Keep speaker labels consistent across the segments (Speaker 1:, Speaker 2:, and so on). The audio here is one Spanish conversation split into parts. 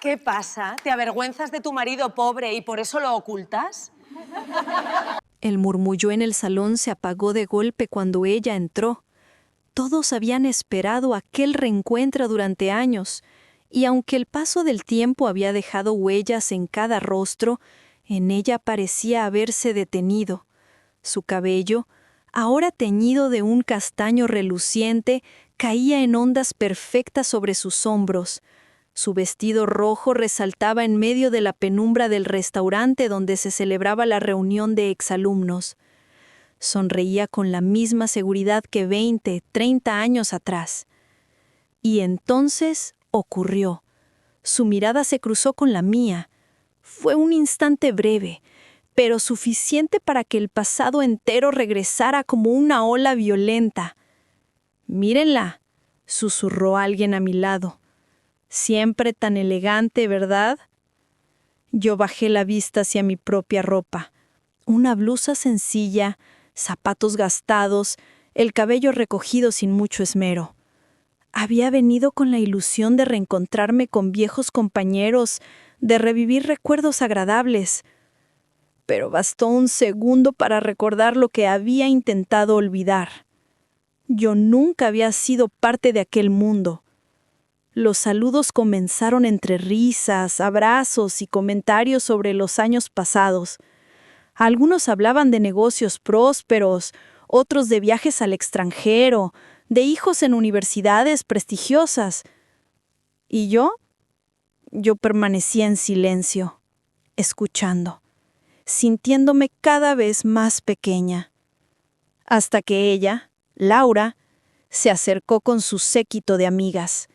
Speaker 1: ¿Qué pasa? ¿Te avergüenzas de tu marido pobre y por eso lo ocultas?
Speaker 2: El murmullo en el salón se apagó de golpe cuando ella entró. Todos habían esperado aquel reencuentro durante años, y aunque el paso del tiempo había dejado huellas en cada rostro, en ella parecía haberse detenido. Su cabello, ahora teñido de un castaño reluciente, caía en ondas perfectas sobre sus hombros. Su vestido rojo resaltaba en medio de la penumbra del restaurante donde se celebraba la reunión de exalumnos. Sonreía con la misma seguridad que 20, 30 años atrás. Y entonces ocurrió. Su mirada se cruzó con la mía. Fue un instante breve, pero suficiente para que el pasado entero regresara como una ola violenta. «Mírenla», susurró alguien a mi lado. «Siempre tan elegante, ¿verdad?». Yo bajé la vista hacia mi propia ropa. Una blusa sencilla, zapatos gastados, el cabello recogido sin mucho esmero. Había venido con la ilusión de reencontrarme con viejos compañeros, de revivir recuerdos agradables. Pero bastó un segundo para recordar lo que había intentado olvidar. Yo nunca había sido parte de aquel mundo. Los saludos comenzaron entre risas, abrazos y comentarios sobre los años pasados. Algunos hablaban de negocios prósperos, otros de viajes al extranjero, de hijos en universidades prestigiosas. ¿Y yo? Yo permanecía en silencio, escuchando, sintiéndome cada vez más pequeña. Hasta que ella, Laura, se acercó con su séquito de amigas.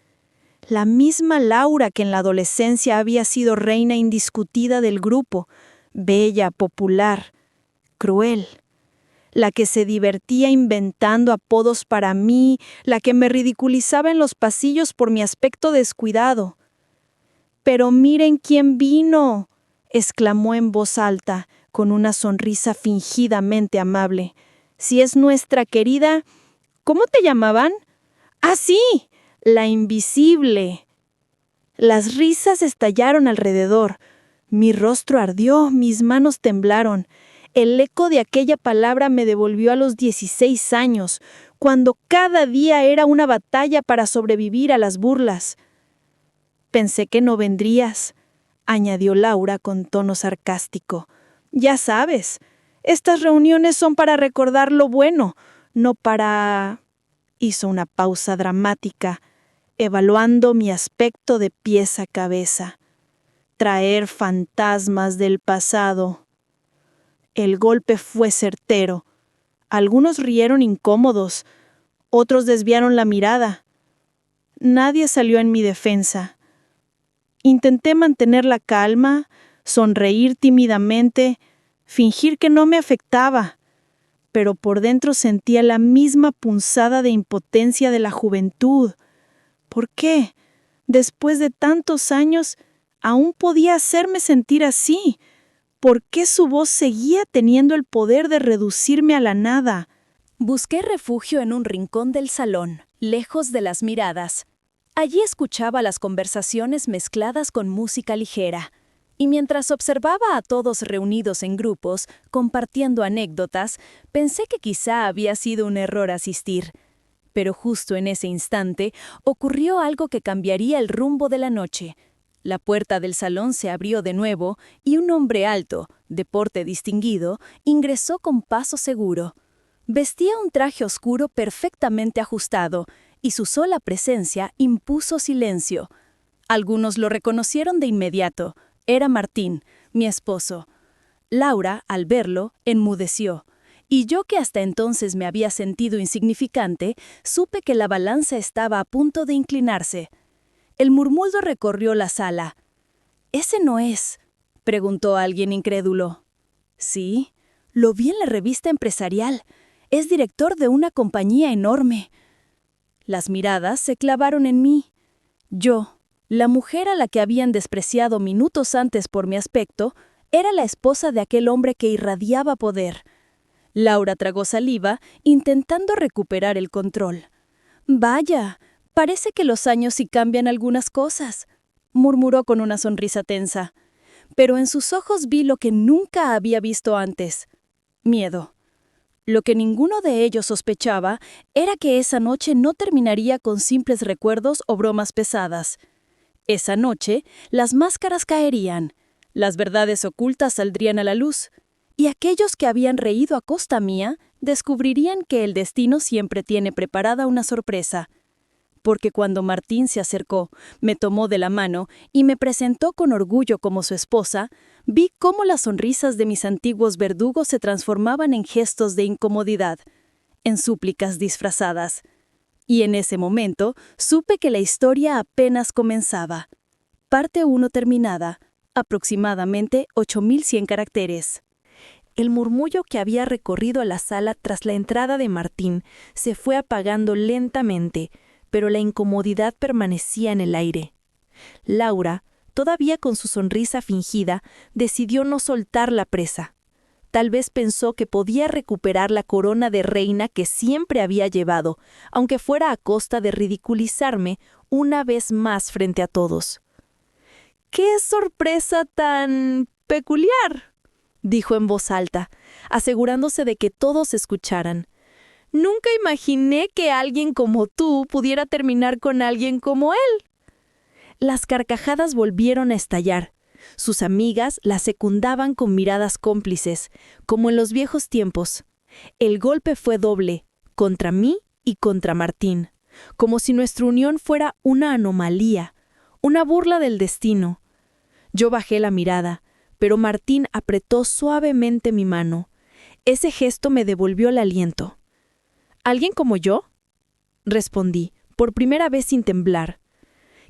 Speaker 2: La misma Laura que en la adolescencia había sido reina indiscutida del grupo, bella, popular, cruel. La que se divertía inventando apodos para mí, la que me ridiculizaba en los pasillos por mi aspecto descuidado. «¡Pero miren quién vino!», exclamó en voz alta, con una sonrisa fingidamente amable. «Si es nuestra querida... ¿Cómo te llamaban?». «¡Ah, sí! La invisible». Las risas estallaron alrededor. Mi rostro ardió, mis manos temblaron. El eco de aquella palabra me devolvió a los 16 años, cuando cada día era una batalla para sobrevivir a las burlas. «Pensé que no vendrías», añadió Laura con tono sarcástico. «Ya sabes, estas reuniones son para recordar lo bueno, no para...». Hizo una pausa dramática, evaluando mi aspecto de pies a cabeza. «Traer fantasmas del pasado». El golpe fue certero. Algunos rieron incómodos, otros desviaron la mirada. Nadie salió en mi defensa. Intenté mantener la calma, sonreír tímidamente, fingir que no me afectaba, pero por dentro sentía la misma punzada de impotencia de la juventud. ¿Por qué, después de tantos años, aún podía hacerme sentir así? ¿Por qué su voz seguía teniendo el poder de reducirme a la nada? Busqué refugio en un rincón del salón, lejos de las miradas. Allí escuchaba las conversaciones mezcladas con música ligera, y mientras observaba a todos reunidos en grupos, compartiendo anécdotas, pensé que quizá había sido un error asistir. Pero justo en ese instante ocurrió algo que cambiaría el rumbo de la noche. La puerta del salón se abrió de nuevo y un hombre alto, de porte distinguido, ingresó con paso seguro. Vestía un traje oscuro perfectamente ajustado, y su sola presencia impuso silencio. Algunos lo reconocieron de inmediato. Era Martín, mi esposo. Laura, al verlo, enmudeció. Y yo, que hasta entonces me había sentido insignificante, supe que la balanza estaba a punto de inclinarse. El murmullo recorrió la sala. «¿Ese no es?», preguntó alguien incrédulo. «Sí, lo vi en la revista empresarial. Es director de una compañía enorme». Las miradas se clavaron en mí. Yo, la mujer a la que habían despreciado minutos antes por mi aspecto, era la esposa de aquel hombre que irradiaba poder. Laura tragó saliva, intentando recuperar el control. «Vaya, parece que los años sí cambian algunas cosas»,
Speaker 3: murmuró con una sonrisa tensa. Pero en sus ojos vi lo que nunca había visto antes: miedo. Lo que ninguno de ellos sospechaba era que esa noche no terminaría con simples recuerdos o bromas pesadas. Esa noche, las máscaras caerían, las verdades ocultas saldrían a la luz, y aquellos que habían reído a costa mía descubrirían que el destino siempre tiene preparada una sorpresa. Porque cuando Martín se acercó, me tomó de la mano y me presentó con orgullo como su esposa, vi cómo las sonrisas de mis antiguos verdugos se transformaban en gestos de incomodidad, en súplicas disfrazadas. Y en ese momento supe que la historia apenas comenzaba. Parte 1 terminada, aproximadamente 8100 caracteres.
Speaker 2: El murmullo que había recorrido la sala tras la entrada de Martín se fue apagando lentamente, pero la incomodidad permanecía en el aire. Laura, todavía con su sonrisa fingida, decidió no soltar la presa. Tal vez pensó que podía recuperar la corona de reina que siempre había llevado, aunque fuera a costa de ridiculizarme una vez más frente a todos. ¡Qué sorpresa tan peculiar!, dijo en voz alta, asegurándose de que todos escucharan. Nunca imaginé que alguien como tú pudiera terminar con alguien como él. Las carcajadas volvieron a estallar. Sus amigas la secundaban con miradas cómplices, como en los viejos tiempos. El golpe fue doble, contra mí y contra Martín, como si nuestra unión fuera una anomalía, una burla del destino. Yo bajé la mirada, pero Martín apretó suavemente mi mano. Ese gesto me devolvió el aliento. ¿Alguien como yo?, respondí, por primera vez sin temblar.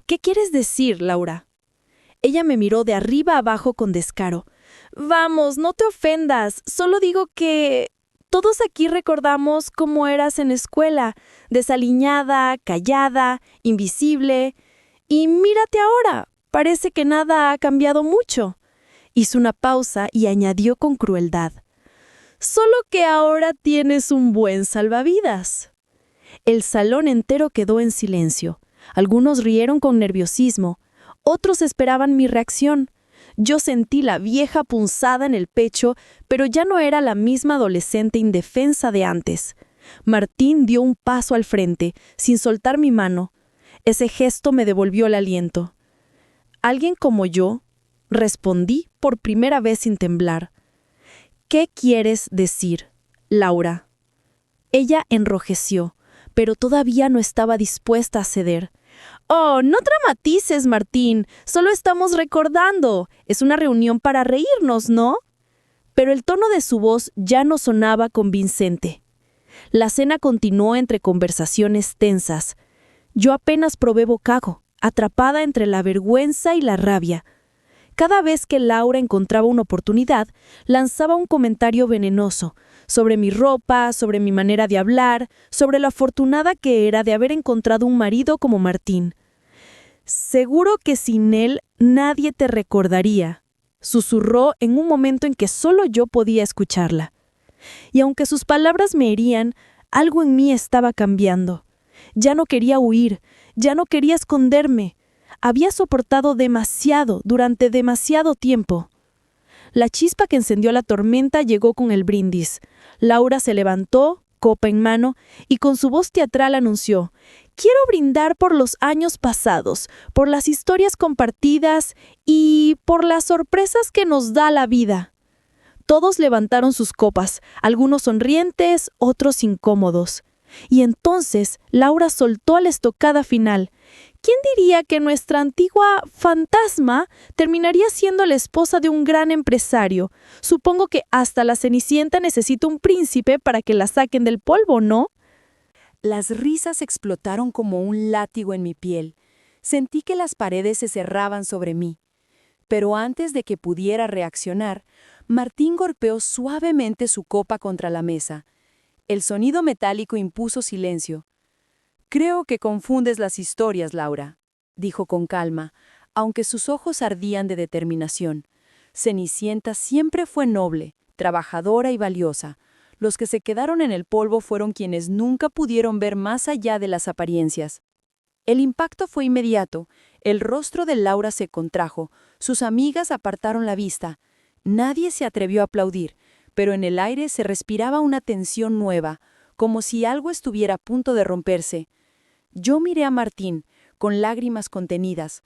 Speaker 2: ¿Qué quieres decir, Laura? Ella me miró de arriba a abajo con descaro. Vamos, no te ofendas, solo digo que todos aquí recordamos cómo eras en escuela, desaliñada, callada, invisible. Y mírate ahora, parece que nada ha cambiado mucho. Hizo una pausa y añadió con crueldad. Solo que ahora tienes un buen salvavidas. El salón entero quedó en silencio. Algunos rieron con nerviosismo, otros esperaban mi reacción. Yo sentí la vieja punzada en el pecho, pero ya no era la misma adolescente indefensa de antes. Martín dio un paso al frente, sin soltar mi mano. Ese gesto me devolvió el aliento. ¿Alguien como yo?, respondí por primera vez sin temblar. ¿Qué quieres decir, Laura? Ella enrojeció, pero todavía no estaba dispuesta a ceder. Oh, no dramatices, Martín, solo estamos recordando. Es una reunión para reírnos, ¿no? Pero el tono de su voz ya no sonaba convincente. La cena continuó entre conversaciones tensas. Yo apenas probé bocado, atrapada entre la vergüenza y la rabia. Cada vez que Laura encontraba una oportunidad, lanzaba un comentario venenoso sobre mi ropa, sobre mi manera de hablar, sobre lo afortunada que era de haber encontrado un marido como Martín. Seguro que sin él nadie te recordaría, susurró en un momento en que solo yo podía escucharla. Y aunque sus palabras me herían, algo en mí estaba cambiando. Ya no quería huir, ya no quería esconderme. Había soportado demasiado durante demasiado tiempo. La chispa que encendió la tormenta llegó con el brindis. Laura se levantó, copa en mano, y con su voz teatral anunció: «Quiero brindar por los años pasados, por las historias compartidas y por las sorpresas que nos da la vida». Todos levantaron sus copas, algunos sonrientes, otros incómodos. Y entonces Laura soltó la estocada final. ¿Quién diría que nuestra antigua fantasma terminaría siendo la esposa de un gran empresario? Supongo que hasta la Cenicienta necesita un príncipe para que la saquen del polvo, ¿no?
Speaker 4: Las risas explotaron como un látigo en mi piel. Sentí que las paredes se cerraban sobre mí. Pero antes de que pudiera reaccionar, Martín golpeó suavemente su copa contra la mesa. El sonido metálico impuso silencio. «Creo que confundes las historias, Laura», dijo con calma, aunque sus ojos ardían de determinación. Cenicienta siempre fue noble, trabajadora y valiosa. Los que se quedaron en el polvo fueron quienes nunca pudieron ver más allá de las apariencias. El impacto fue inmediato. El rostro de Laura se contrajo. Sus amigas apartaron la vista. Nadie se atrevió a aplaudir, pero en el aire se respiraba una tensión nueva, como si algo estuviera a punto de romperse. Yo miré a Martín, con lágrimas contenidas.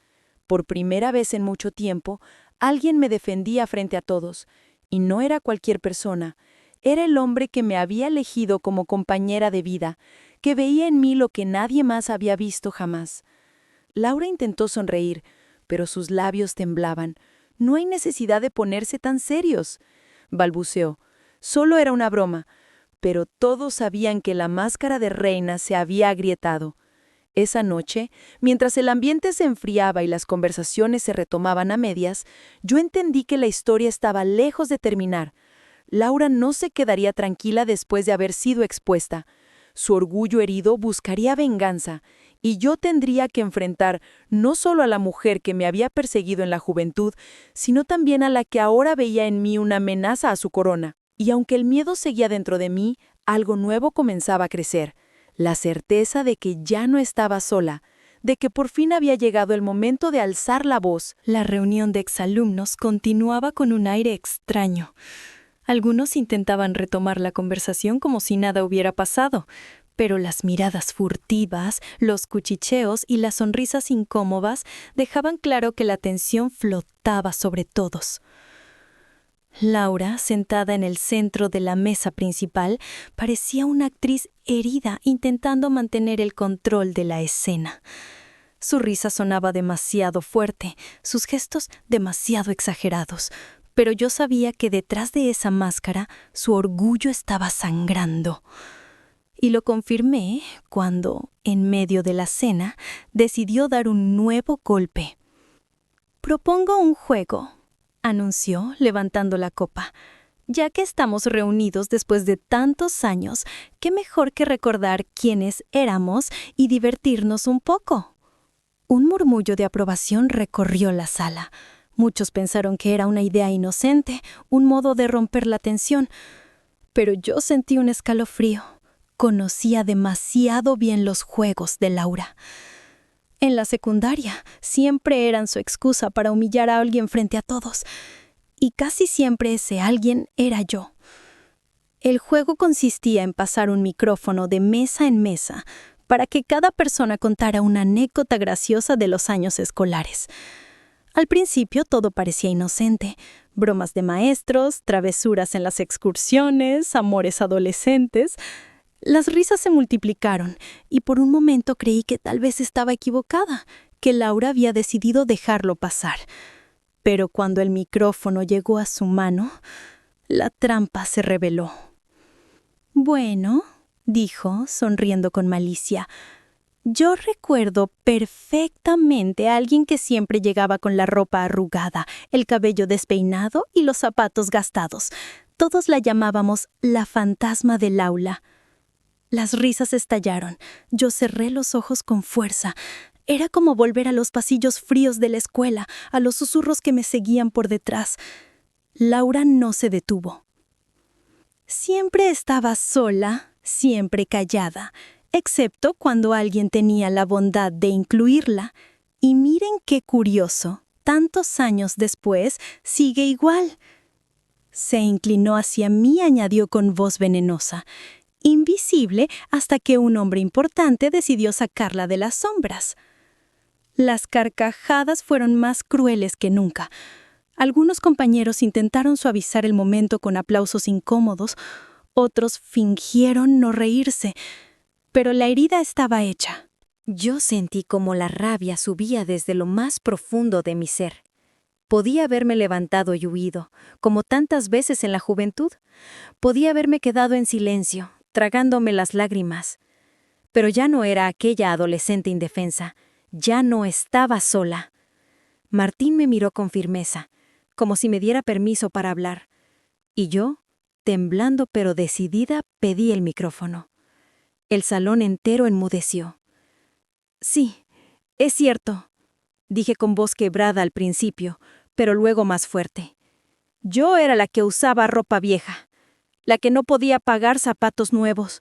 Speaker 4: Por primera vez en mucho tiempo, alguien me defendía frente a todos, y no era cualquier persona. Era el hombre que me había elegido como compañera de vida, que veía en mí lo que nadie más había visto jamás. Laura intentó sonreír, pero sus labios temblaban. «No hay necesidad de ponerse tan serios», balbuceó. «Solo era una broma». Pero todos sabían que la máscara de reina se había agrietado. Esa noche, mientras el ambiente se enfriaba y las conversaciones se retomaban a medias, yo entendí que la historia estaba lejos de terminar. Laura no se quedaría tranquila después de haber sido expuesta. Su orgullo herido buscaría venganza, y yo tendría que enfrentar no solo a la mujer que me había perseguido en la juventud, sino también a la que ahora veía en mí una amenaza a su corona. Y aunque el miedo seguía dentro de mí, algo nuevo comenzaba a crecer. La certeza de que ya no estaba sola, de que por fin había llegado el momento de alzar la voz.
Speaker 2: La reunión de exalumnos continuaba con un aire extraño. Algunos intentaban retomar la conversación como si nada hubiera pasado, pero las miradas furtivas, los cuchicheos y las sonrisas incómodas dejaban claro que la tensión flotaba sobre todos. Laura, sentada en el centro de la mesa principal, parecía una actriz herida intentando mantener el control de la escena. Su risa sonaba demasiado fuerte, sus gestos demasiado exagerados, pero yo sabía que detrás de esa máscara su orgullo estaba sangrando. Y lo confirmé cuando, en medio de la cena, decidió dar un nuevo golpe. «Propongo un juego», anunció, levantando la copa. «Ya que estamos reunidos después de tantos años, ¿qué mejor que recordar quiénes éramos y divertirnos un poco?» Un murmullo de aprobación recorrió la sala. Muchos pensaron que era una idea inocente, un modo de romper la tensión. Pero yo sentí un escalofrío. Conocía demasiado bien los juegos de Laura. En la secundaria, siempre eran su excusa para humillar a alguien frente a todos. Y casi siempre ese alguien era yo. El juego consistía en pasar un micrófono de mesa en mesa para que cada persona contara una anécdota graciosa de los años escolares. Al principio todo parecía inocente. Bromas de maestros, travesuras en las excursiones, amores adolescentes. Las risas se multiplicaron y por un momento creí que tal vez estaba equivocada, que Laura había decidido dejarlo pasar. Pero cuando el micrófono llegó a su mano, la trampa se reveló. «Bueno», dijo, sonriendo con malicia, «yo recuerdo perfectamente a alguien que siempre llegaba con la ropa arrugada, el cabello despeinado y los zapatos gastados. Todos la llamábamos la fantasma del aula». Las risas estallaron. Yo cerré los ojos con fuerza. Era como volver a los pasillos fríos de la escuela, a los susurros que me seguían por detrás. Laura no se detuvo. «Siempre estaba sola, siempre callada, excepto cuando alguien tenía la bondad de incluirla. Y miren qué curioso, tantos años después sigue igual». Se inclinó hacia mí y añadió con voz venenosa: «Invisible hasta que un hombre importante decidió sacarla de las sombras». Las carcajadas fueron más crueles que nunca. Algunos compañeros intentaron suavizar el momento con aplausos incómodos, otros fingieron no reírse, pero la herida estaba hecha.
Speaker 5: Yo sentí como la rabia subía desde lo más profundo de mi ser. Podía haberme levantado y huido, como tantas veces en la juventud. Podía haberme quedado en silencio, tragándome las lágrimas. Pero ya no era aquella adolescente indefensa. Ya no estaba sola. Martín me miró con firmeza, como si me diera permiso para hablar. Y yo, temblando pero decidida, pedí el micrófono. El salón entero enmudeció. «Sí, es cierto», dije con voz quebrada al principio, pero luego más fuerte. «Yo era la que usaba ropa vieja, la que no podía pagar zapatos nuevos,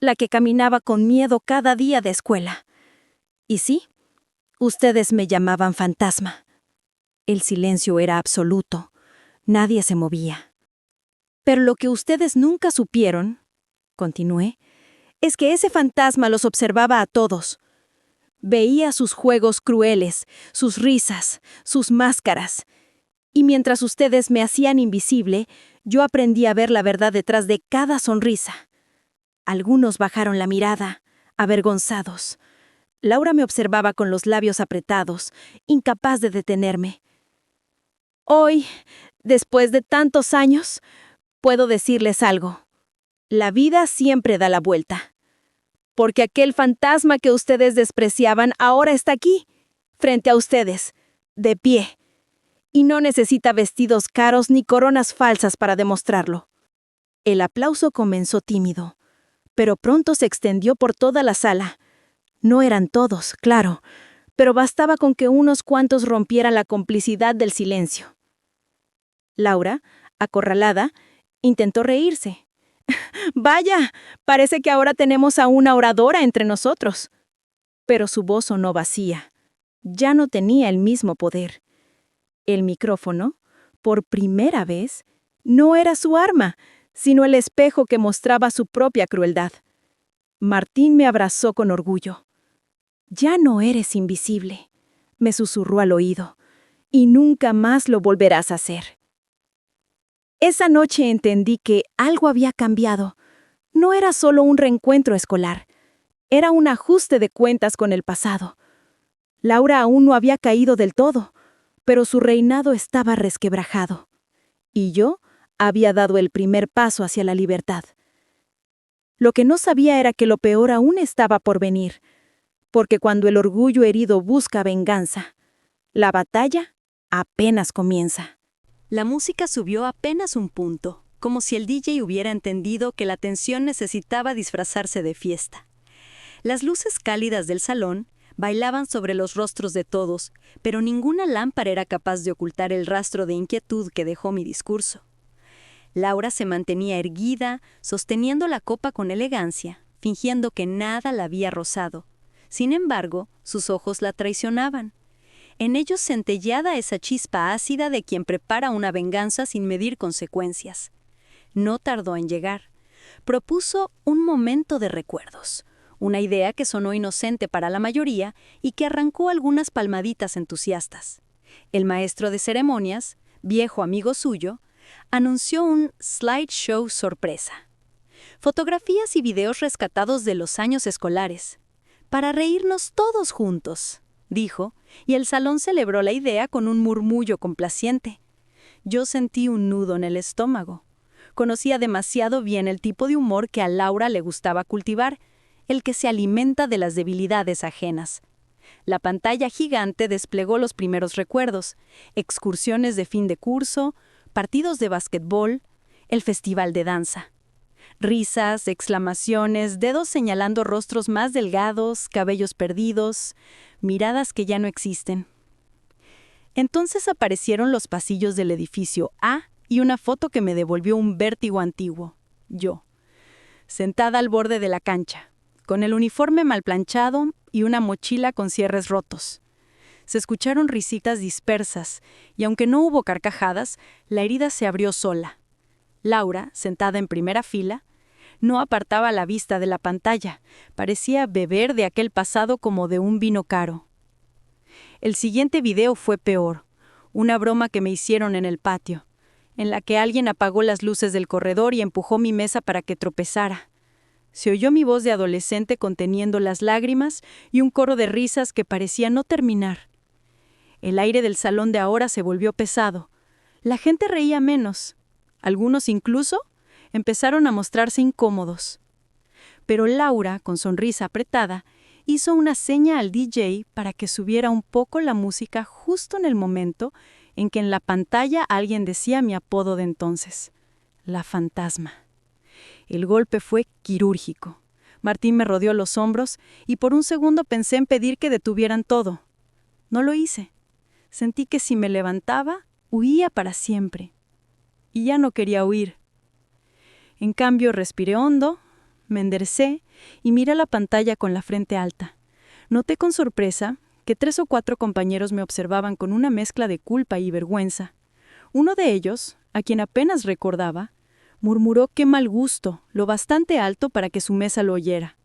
Speaker 5: la que caminaba con miedo cada día de escuela. Y sí, ustedes me llamaban fantasma. El silencio era absoluto. Nadie se movía. Pero lo que ustedes nunca supieron, continué, es que ese fantasma los observaba a todos. Veía sus juegos crueles, sus risas, sus máscaras. Y mientras ustedes me hacían invisible, yo aprendí a ver la verdad detrás de cada sonrisa. Algunos bajaron la mirada, avergonzados. Laura me observaba con los labios apretados, incapaz de detenerme. Hoy, después de tantos años, puedo decirles algo. La vida siempre da la vuelta. Porque aquel fantasma que ustedes despreciaban ahora está aquí, frente a ustedes, de pie. Y no necesita vestidos caros ni coronas falsas para demostrarlo. El aplauso comenzó tímido, pero pronto se extendió por toda la sala. No eran todos, claro, pero bastaba con que unos cuantos rompieran la complicidad del silencio. Laura, acorralada, intentó reírse. «Vaya, parece que ahora tenemos a una oradora entre nosotros». Pero su voz sonó vacía. Ya no tenía el mismo poder. El micrófono, por primera vez, no era su arma, sino el espejo que mostraba su propia crueldad. Martín me abrazó con orgullo. «Ya no eres invisible», me susurró al oído, «y nunca más lo volverás a hacer». Esa noche entendí que algo había cambiado. No era solo un reencuentro escolar. Era un ajuste de cuentas con el pasado. Laura aún no había caído del todo, pero su reinado estaba resquebrajado. Y yo había dado el primer paso hacia la libertad. Lo que no sabía era que lo peor aún estaba por venir, porque cuando el orgullo herido busca venganza, la batalla apenas comienza.
Speaker 3: La música subió apenas un punto, como si el DJ hubiera entendido que la tensión necesitaba disfrazarse de fiesta. Las luces cálidas del salón bailaban sobre los rostros de todos, pero ninguna lámpara era capaz de ocultar el rastro de inquietud que dejó mi discurso. Laura se mantenía erguida, sosteniendo la copa con elegancia, fingiendo que nada la había rozado. Sin embargo, sus ojos la traicionaban. En ellos centelleaba esa chispa ácida de quien prepara una venganza sin medir consecuencias. No tardó en llegar. Propuso un momento de recuerdos, una idea que sonó inocente para la mayoría y que arrancó algunas palmaditas entusiastas. El maestro de ceremonias, viejo amigo suyo, anunció un slideshow sorpresa. Fotografías y videos rescatados de los años escolares. Para reírnos todos juntos, dijo, y el salón celebró la idea con un murmullo complaciente. Yo sentí un nudo en el estómago. Conocía demasiado bien el tipo de humor que a Laura le gustaba cultivar, el que se alimenta de las debilidades ajenas. La pantalla gigante desplegó los primeros recuerdos, excursiones de fin de curso, partidos de básquetbol, el festival de danza. Risas, exclamaciones, dedos señalando rostros más delgados, cabellos perdidos, miradas que ya no existen. Entonces aparecieron los pasillos del edificio A y una foto que me devolvió un vértigo antiguo. Yo, sentada al borde de la cancha, con el uniforme mal planchado y una mochila con cierres rotos. Se escucharon risitas dispersas, y aunque no hubo carcajadas, la herida se abrió sola. Laura, sentada en primera fila, no apartaba la vista de la pantalla. Parecía beber de aquel pasado como de un vino caro. El siguiente video fue peor. Una broma que me hicieron en el patio, en la que alguien apagó las luces del corredor y empujó mi mesa para que tropezara. Se oyó mi voz de adolescente conteniendo las lágrimas y un coro de risas que parecía no terminar. El aire del salón de ahora se volvió pesado. La gente reía menos. Algunos incluso empezaron a mostrarse incómodos. Pero Laura, con sonrisa apretada, hizo una seña al DJ para que subiera un poco la música justo en el momento en que en la pantalla alguien decía mi apodo de entonces, la fantasma. El golpe fue quirúrgico. Martín me rodeó los hombros y por un segundo pensé en pedir que detuvieran todo. No lo hice. Sentí que si me levantaba, huía para siempre. Y ya no quería huir. En cambio, respiré hondo, me enderecé y miré la pantalla con la frente alta. Noté con sorpresa que 3 o 4 compañeros me observaban con una mezcla de culpa y vergüenza. Uno de ellos, a quien apenas recordaba, murmuró qué mal gusto, lo bastante alto para que su mesa lo oyera.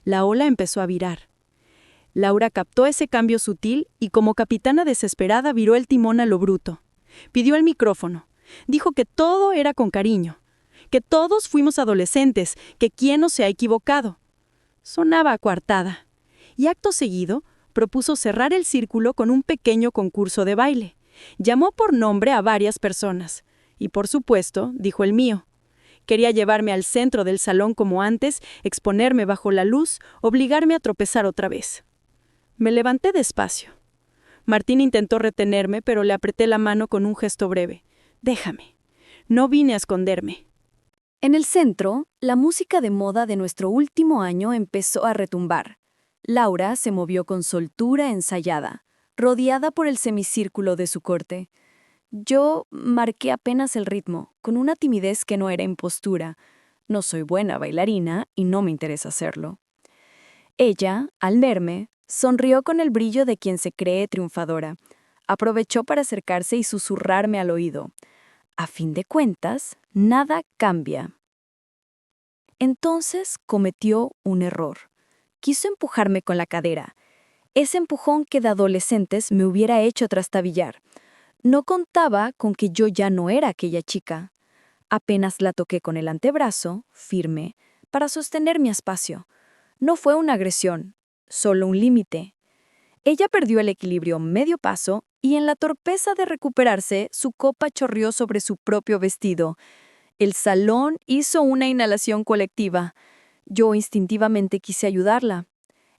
Speaker 3: La ola empezó a virar. Laura captó ese cambio sutil y como capitana desesperada viró el timón a lo bruto. Pidió el micrófono. Dijo que todo era con cariño, que todos fuimos adolescentes, que quién no se ha equivocado. Sonaba coartada. Y acto seguido, propuso cerrar el círculo con un pequeño concurso de baile. Llamó por nombre a varias personas. Y por supuesto, dijo el mío. Quería llevarme al centro del salón como antes, exponerme bajo la luz, obligarme a tropezar otra vez. Me levanté despacio. Martín intentó retenerme, pero le apreté la mano con un gesto breve. Déjame. No vine a esconderme.
Speaker 2: En el centro, la música de moda de nuestro último año empezó a retumbar. Laura se movió con soltura ensayada, rodeada por el semicírculo de su corte. Yo marqué apenas el ritmo, con una timidez que no era impostura. No soy buena bailarina y no me interesa hacerlo. Ella, al verme, sonrió con el brillo de quien se cree triunfadora. Aprovechó para acercarse y susurrarme al oído. A fin de cuentas, nada cambia. Entonces cometió un error. Quiso empujarme con la cadera. Ese empujón que de adolescentes me hubiera hecho trastabillar. No contaba con que yo ya no era aquella chica. Apenas la toqué con el antebrazo, firme, para sostener mi espacio. No fue una agresión, solo un límite. Ella perdió el equilibrio medio paso y en la torpeza de recuperarse, su copa chorreó sobre su propio vestido. El salón hizo una inhalación colectiva. Yo instintivamente quise ayudarla.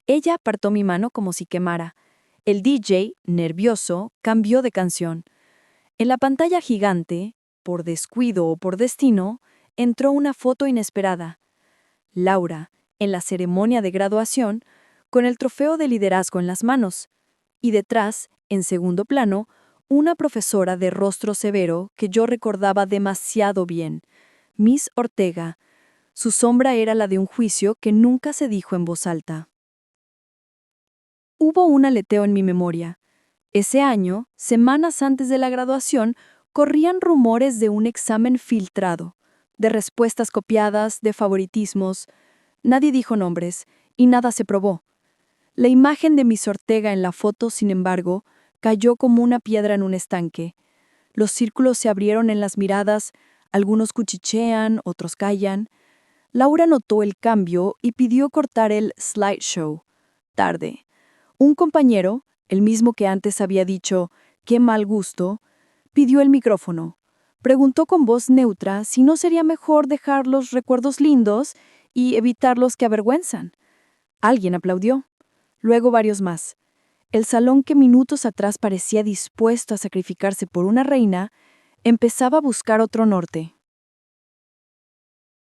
Speaker 2: Ella apartó mi mano como si quemara. El DJ, nervioso, cambió de canción. En la pantalla gigante, por descuido o por destino, entró una foto inesperada. Laura, en la ceremonia de graduación, con el trofeo de liderazgo en las manos. Y detrás, en segundo plano, una profesora de rostro severo que yo recordaba demasiado bien, Miss Ortega. Su sombra era la de un juicio que nunca se dijo en voz alta. Hubo un aleteo en mi memoria. Ese año, semanas antes de la graduación, corrían rumores de un examen filtrado, de respuestas copiadas, de favoritismos. Nadie dijo nombres, y nada se probó. La imagen de Miss Ortega en la foto, sin embargo, cayó como una piedra en un estanque. Los círculos se abrieron en las miradas, algunos cuchichean, otros callan. Laura notó el cambio y pidió cortar el slideshow. Tarde. Un compañero, el mismo que antes había dicho, «qué mal gusto», pidió el micrófono. Preguntó con voz neutra si no sería mejor dejar los recuerdos lindos y evitar los que avergüenzan. Alguien aplaudió. Luego varios más. El salón que minutos atrás parecía dispuesto a sacrificarse por una reina, empezaba a buscar otro norte.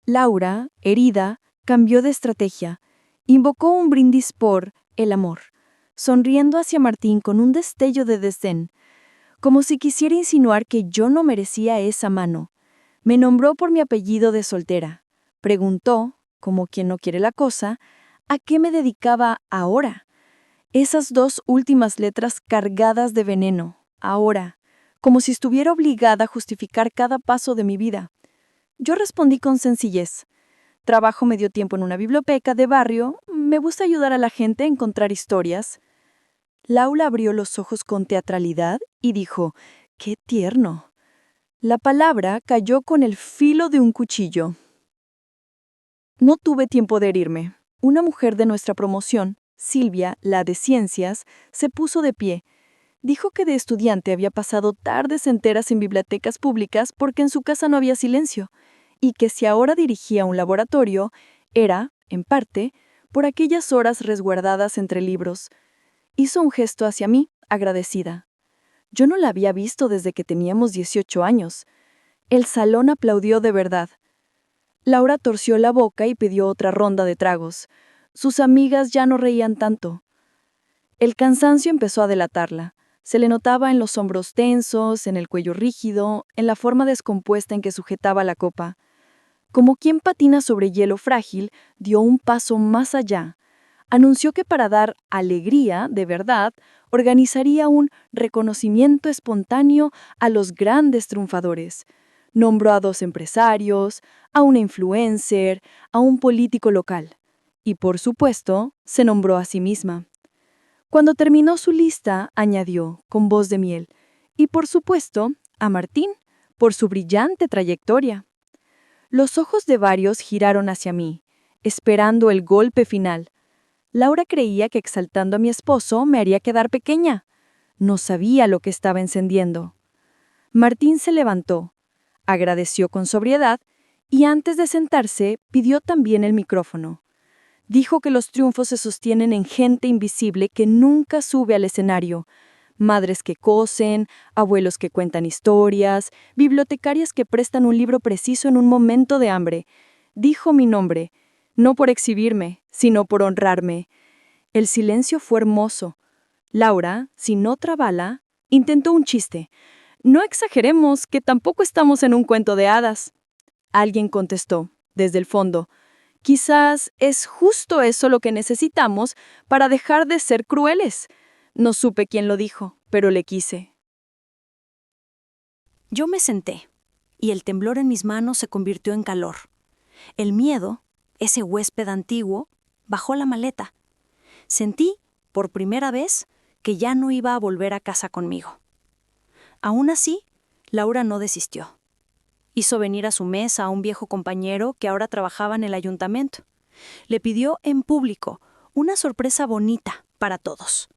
Speaker 2: Laura, herida, cambió de estrategia. Invocó un brindis por el amor, sonriendo hacia Martín con un destello de desdén, como si quisiera insinuar que yo no merecía esa mano. Me nombró por mi apellido de soltera. Preguntó, como quien no quiere la cosa, ¿a qué me dedicaba ahora? Esas 2 últimas letras cargadas de veneno, ahora, como si estuviera obligada a justificar cada paso de mi vida. Yo respondí con sencillez. Trabajo medio tiempo en una biblioteca de barrio, me gusta ayudar a la gente a encontrar historias. Laura abrió los ojos con teatralidad y dijo, ¡qué tierno! La palabra cayó con el filo de un cuchillo. No tuve tiempo de herirme. Una mujer de nuestra promoción, Silvia, la de ciencias, se puso de pie. Dijo que de estudiante había pasado tardes enteras en bibliotecas públicas porque en su casa no había silencio, y que si ahora dirigía un laboratorio, era, en parte, por aquellas horas resguardadas entre libros. Hizo un gesto hacia mí, agradecida. Yo no la había visto desde que teníamos 18 años. El salón aplaudió de verdad. Laura torció la boca y pidió otra ronda de tragos. Sus amigas ya no reían tanto. El cansancio empezó a delatarla. Se le notaba en los hombros tensos, en el cuello rígido, en la forma descompuesta en que sujetaba la copa. Como quien patina sobre hielo frágil, dio un paso más allá.
Speaker 3: Anunció que para dar alegría, de verdad, organizaría un reconocimiento espontáneo a los grandes triunfadores. Nombró a 2 empresarios, a una influencer, a un político local. Y, por supuesto, se nombró a sí misma. Cuando terminó su lista, añadió, con voz de miel, y por supuesto, a Martín, por su brillante trayectoria. Los ojos de varios giraron hacia mí, esperando el golpe final. Laura creía que exaltando a mi esposo me haría quedar pequeña. No sabía lo que estaba encendiendo. Martín se levantó, agradeció con sobriedad y antes de sentarse pidió también el micrófono. Dijo que los triunfos se sostienen en gente invisible que nunca sube al escenario. Madres que cosen, abuelos que cuentan historias, bibliotecarias que prestan un libro preciso en un momento de hambre. Dijo mi nombre, no por exhibirme, sino por honrarme. El silencio fue hermoso. Laura, sin otra bala, intentó un chiste. No exageremos, que tampoco estamos en un cuento de hadas. Alguien contestó, desde el fondo, quizás es justo eso lo que necesitamos para dejar de ser crueles. No supe quién lo dijo, pero le quise.
Speaker 5: Yo me senté, y el temblor en mis manos se convirtió en calor. El miedo, ese huésped antiguo, bajó la maleta. Sentí, por primera vez, que ya no iba a volver a casa conmigo. Aún así, Laura no desistió. Hizo venir a su mesa a un viejo compañero que ahora trabajaba en el ayuntamiento. Le pidió en público una sorpresa bonita para todos.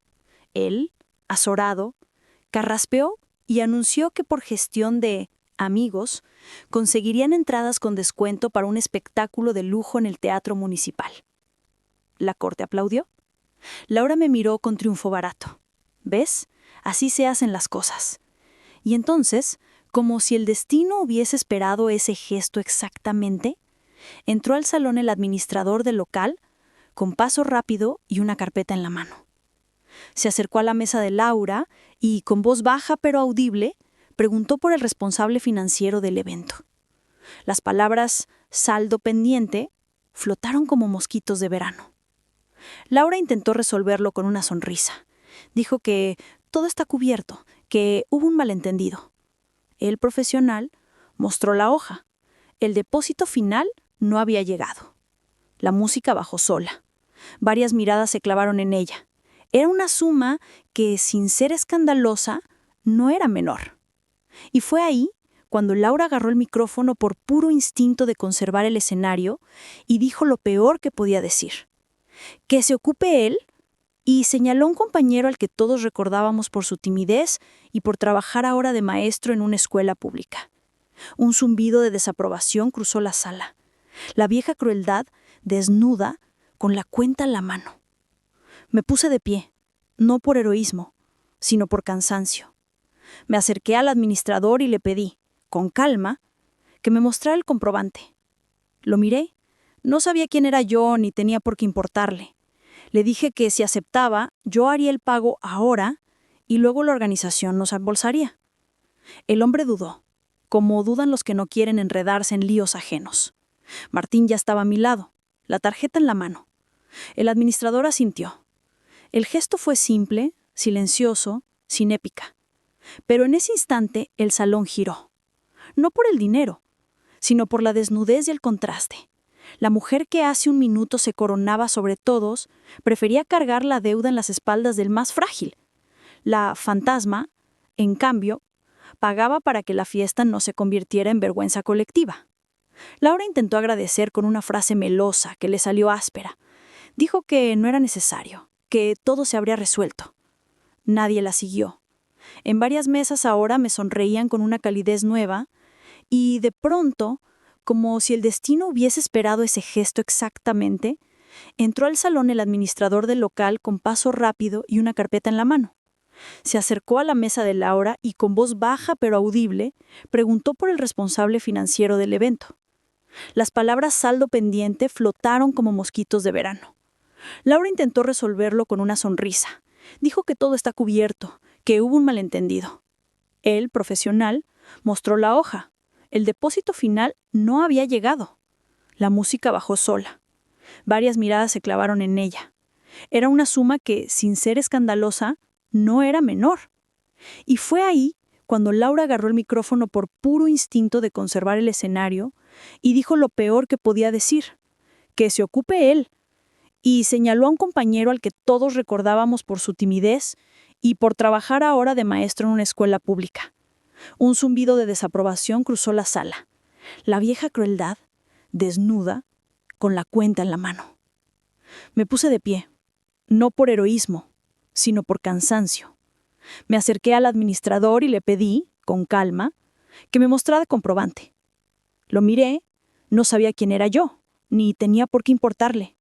Speaker 5: Él, azorado, carraspeó y anunció que por gestión de amigos conseguirían entradas con descuento para un espectáculo de lujo en el Teatro Municipal. La corte aplaudió. Laura me miró con triunfo barato. ¿Ves? Así se hacen las cosas. Y entonces, como si el destino hubiese esperado ese gesto exactamente, entró al salón el administrador del local con paso rápido y una carpeta en la mano. Se acercó a la mesa de Laura y, con voz baja pero audible, preguntó por el responsable financiero del evento. Las palabras «saldo pendiente» flotaron como mosquitos de verano. Laura intentó resolverlo con una sonrisa. Dijo que todo está cubierto, que hubo un malentendido. El profesional mostró la hoja. El depósito final no había llegado. La música bajó sola. Varias miradas se clavaron en ella. Era una suma que, sin ser escandalosa, no era menor. Y fue ahí cuando Laura agarró el micrófono por puro instinto de conservar el escenario y dijo lo peor que podía decir. Que se ocupe él, y señaló a un compañero al que todos recordábamos por su timidez y por trabajar ahora de maestro en una escuela pública. Un zumbido de desaprobación cruzó la sala. La vieja crueldad, desnuda, con la cuenta en la mano. Me puse de pie, no por heroísmo, sino por cansancio. Me acerqué al administrador y le pedí, con calma, que me mostrara el comprobante. Lo miré. No sabía quién era yo ni tenía por qué importarle. Le dije que si aceptaba, yo haría el pago ahora y luego la organización nos embolsaría. El hombre dudó, como dudan los que no quieren enredarse en líos ajenos. Martín ya estaba a mi lado, la tarjeta en la mano. El administrador asintió. El gesto fue simple, silencioso, sin épica. Pero en ese instante el salón giró. No por el dinero, sino por la desnudez y el contraste. La mujer que hace un minuto se coronaba sobre todos, prefería cargar la deuda en las espaldas del más frágil. La fantasma, en cambio, pagaba para que la fiesta no se convirtiera en vergüenza colectiva. Laura intentó agradecer con una frase melosa que le salió áspera. Dijo que no era necesario, que todo se habría resuelto. Nadie la siguió. En varias mesas ahora me sonreían con una calidez nueva y, de pronto, como si el destino hubiese esperado ese gesto exactamente, entró al salón el administrador del local con paso rápido y una carpeta en la mano. Se acercó a la mesa de Laura y, con voz baja pero audible, preguntó por el responsable financiero del evento. Las palabras saldo pendiente flotaron como mosquitos de verano. Laura intentó resolverlo con una sonrisa. Dijo que todo está cubierto, que hubo un malentendido. Él, profesional, mostró la hoja. El depósito final no había llegado. La música bajó sola. Varias miradas se clavaron en ella.
Speaker 3: Era una suma que, sin ser escandalosa, no era menor. Y fue ahí cuando Laura agarró el micrófono por puro instinto de conservar el escenario y dijo lo peor que podía decir, que se ocupe él, y señaló a un compañero al que todos recordábamos por su timidez y por trabajar ahora de maestro en una escuela pública. Un zumbido de desaprobación cruzó la sala. La vieja crueldad, desnuda, con la cuenta en la mano. Me puse de pie, no por heroísmo, sino por cansancio. Me acerqué al administrador y le pedí, con calma, que me mostrara comprobante. Lo miré, no sabía quién era yo, ni tenía por qué importarle.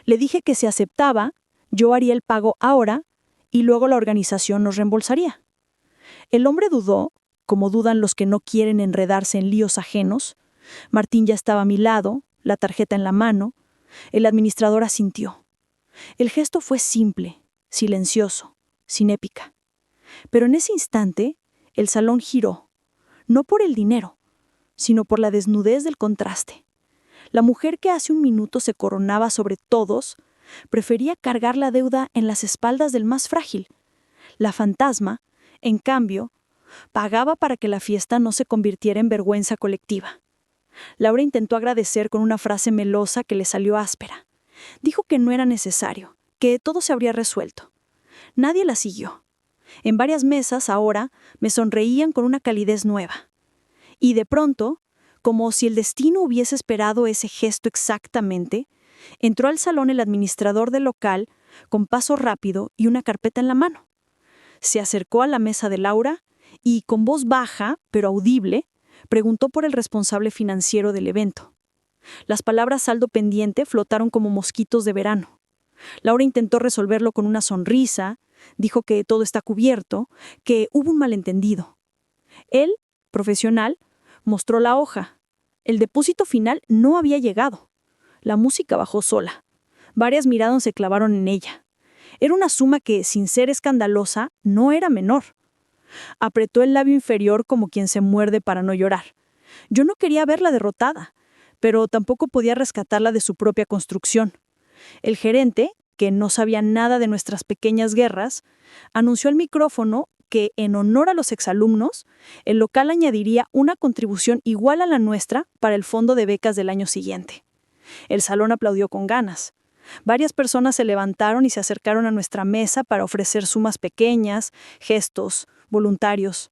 Speaker 3: Le dije que si aceptaba, yo haría el pago ahora y luego la organización nos reembolsaría. El hombre dudó, como dudan los que no quieren enredarse en líos ajenos. Martín ya estaba a mi lado, la tarjeta en la mano. El administrador asintió. El gesto fue simple, silencioso, sin épica. Pero en ese instante, el salón giró, no por el dinero, sino por la desnudez del contraste. La mujer que hace un minuto se coronaba sobre todos, prefería cargar la deuda en las espaldas del más frágil. La fantasma, en cambio, pagaba para que la fiesta no se convirtiera en vergüenza colectiva. Laura intentó agradecer con una frase melosa que le salió áspera. Dijo que no era necesario, que todo se habría resuelto. Nadie la siguió. En varias mesas ahora me sonreían con una calidez nueva. Y de pronto, como si el destino hubiese esperado ese gesto exactamente, entró al salón el administrador del local con paso rápido y una carpeta en la mano. Se acercó a la mesa de Laura y, con voz baja, pero audible, preguntó por el responsable financiero del evento. Las palabras saldo pendiente flotaron como mosquitos de verano. Laura intentó resolverlo con una sonrisa, dijo que todo está cubierto, que hubo un malentendido. Él, profesional, mostró la hoja. El depósito final no había llegado. La música bajó sola. Varias miradas se clavaron en ella. Era una suma que, sin ser escandalosa, no era menor. Apretó el labio inferior como quien se muerde para no llorar. Yo no quería verla derrotada, pero tampoco podía rescatarla de su propia construcción. El gerente, que no sabía nada de nuestras pequeñas guerras, anunció al micrófono que, en honor a los exalumnos, el local añadiría una contribución igual a la nuestra para el fondo de becas del año siguiente. El salón aplaudió con ganas. Varias personas se levantaron y se acercaron a nuestra mesa para ofrecer sumas pequeñas, gestos, voluntarios.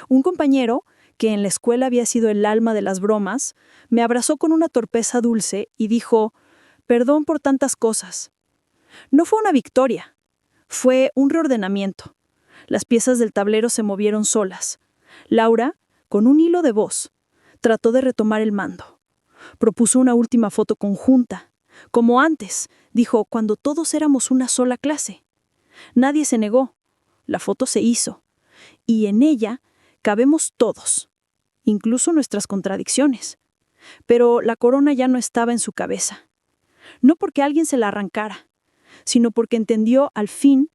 Speaker 3: Un compañero, que en la escuela había sido el alma de las bromas, me abrazó con una torpeza dulce y dijo: «Perdón por tantas cosas». No fue una victoria, fue un reordenamiento. Las piezas del tablero se movieron solas. Laura, con un hilo de voz, trató de retomar el mando. Propuso una última foto conjunta, como antes, dijo, cuando todos éramos una sola clase. Nadie se negó. La foto se hizo. Y en ella cabemos todos, incluso nuestras contradicciones. Pero la corona ya no estaba en su cabeza. No porque alguien se la arrancara, sino porque entendió al fin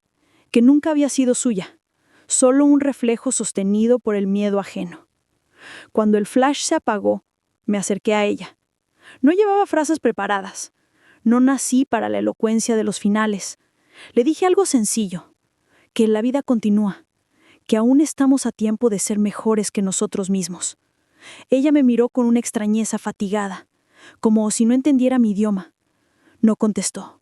Speaker 3: que nunca había sido suya, solo un reflejo sostenido por el miedo ajeno. Cuando el flash se apagó, me acerqué a ella. No llevaba frases preparadas. No nací para la elocuencia de los finales. Le dije algo sencillo, que la vida continúa, que aún estamos a tiempo de ser mejores que nosotros mismos. Ella me miró con una extrañeza fatigada, como si no entendiera mi idioma. No contestó.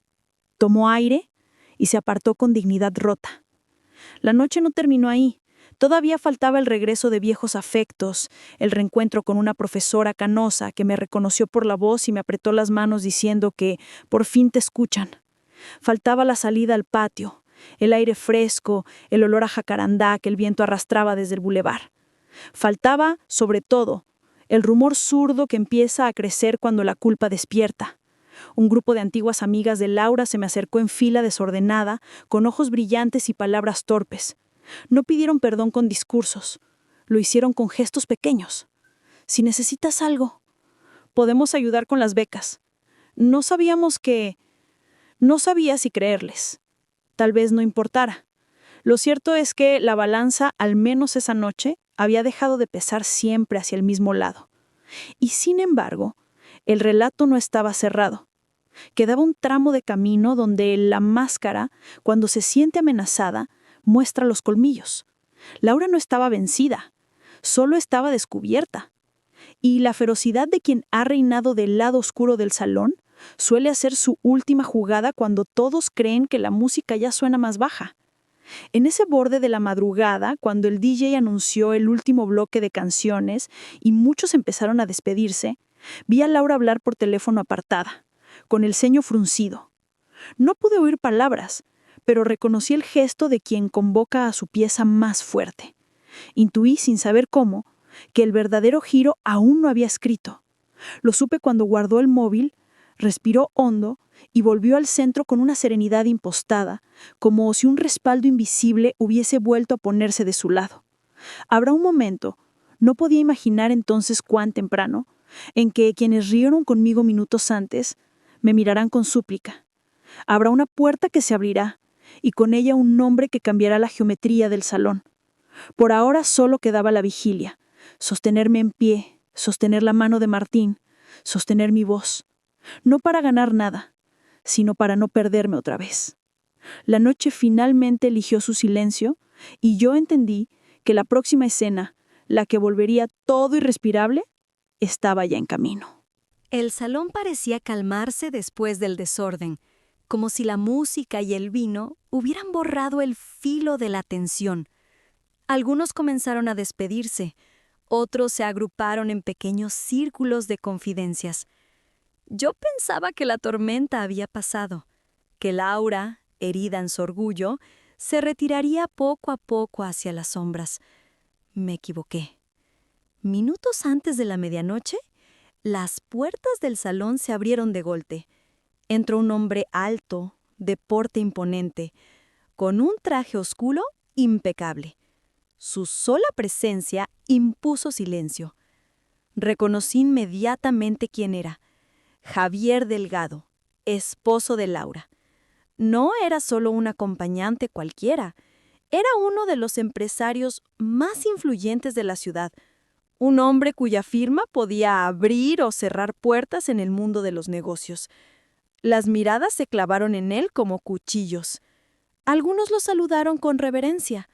Speaker 3: Tomó aire y se apartó con dignidad rota. La noche no terminó ahí. Todavía faltaba el regreso de viejos afectos, el reencuentro con una profesora canosa que me reconoció por la voz y me apretó las manos diciendo que por fin te escuchan. Faltaba la salida al patio, el aire fresco, el olor a jacarandá que el viento arrastraba desde el bulevar. Faltaba, sobre todo, el rumor zurdo que empieza a crecer cuando la culpa despierta. Un grupo de antiguas amigas de Laura se me acercó en fila desordenada, con ojos brillantes y palabras torpes. No pidieron perdón con discursos, lo hicieron con gestos pequeños. Si necesitas algo, podemos ayudar con las becas. No sabía si creerles. Tal vez no importara. Lo cierto es que la balanza, al menos esa noche, había dejado de pesar siempre hacia el mismo lado. Y sin embargo, el relato no estaba cerrado. Quedaba un tramo de camino donde la máscara, cuando se siente amenazada, muestra los colmillos. Laura no estaba vencida, solo estaba descubierta. Y la ferocidad de quien ha reinado del lado oscuro del salón suele hacer su última jugada cuando todos creen que la música ya suena más baja. En ese borde de la madrugada, cuando el DJ anunció el último bloque de canciones y muchos empezaron a despedirse, vi a Laura hablar por teléfono apartada, con el ceño fruncido. No pude oír palabras, pero reconocí el gesto de quien convoca a su pieza más fuerte. Intuí, sin saber cómo, que el verdadero giro aún no había escrito. Lo supe cuando guardó el móvil, respiró hondo y volvió al centro con una serenidad impostada, como si un respaldo invisible hubiese vuelto a ponerse de su lado. Habrá un momento, no podía imaginar entonces cuán temprano, en que quienes rieron conmigo minutos antes me mirarán con súplica. Habrá una puerta que se abrirá, y con ella un nombre que cambiará la geometría del salón. Por ahora solo quedaba la vigilia, sostenerme en pie, sostener la mano de Martín, sostener mi voz, no para ganar nada, sino para no perderme otra vez. La noche finalmente eligió su silencio, y yo entendí que la próxima escena, la que volvería todo irrespirable, estaba ya en camino.
Speaker 5: El salón parecía calmarse después del desorden, como si la música y el vino hubieran borrado el filo de la tensión. Algunos comenzaron a despedirse, otros se agruparon en pequeños círculos de confidencias. Yo pensaba que la tormenta había pasado, que Laura, herida en su orgullo, se retiraría poco a poco hacia las sombras. Me equivoqué. Minutos antes de la medianoche, las puertas del salón se abrieron de golpe. Entró un hombre alto, de porte imponente, con un traje oscuro impecable. Su sola presencia impuso silencio. Reconocí inmediatamente quién era. Javier Delgado, esposo de Laura. No era solo un acompañante cualquiera, era uno de los empresarios más influyentes de la ciudad, un hombre cuya firma podía abrir o cerrar puertas en el mundo de los negocios. Las miradas se clavaron en él como cuchillos. Algunos lo saludaron con reverencia,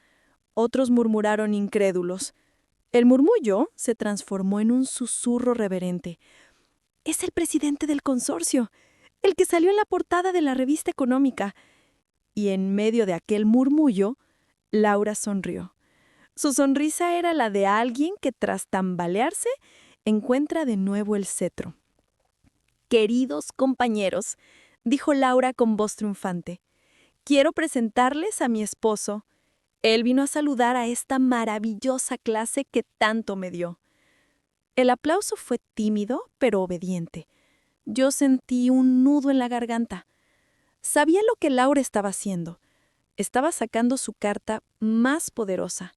Speaker 5: otros murmuraron incrédulos. El murmullo se transformó en un susurro reverente. «Es el presidente del consorcio, el que salió en la portada de la revista económica». Y en medio de aquel murmullo, Laura sonrió. Su sonrisa era la de alguien que tras tambalearse encuentra de nuevo el cetro. «Queridos compañeros», dijo Laura con voz triunfante, «quiero presentarles a mi esposo. Él vino a saludar a esta maravillosa clase que tanto me dio». El aplauso fue tímido, pero obediente. Yo sentí un nudo en la garganta. Sabía lo que Laura estaba haciendo. Estaba sacando su carta más poderosa,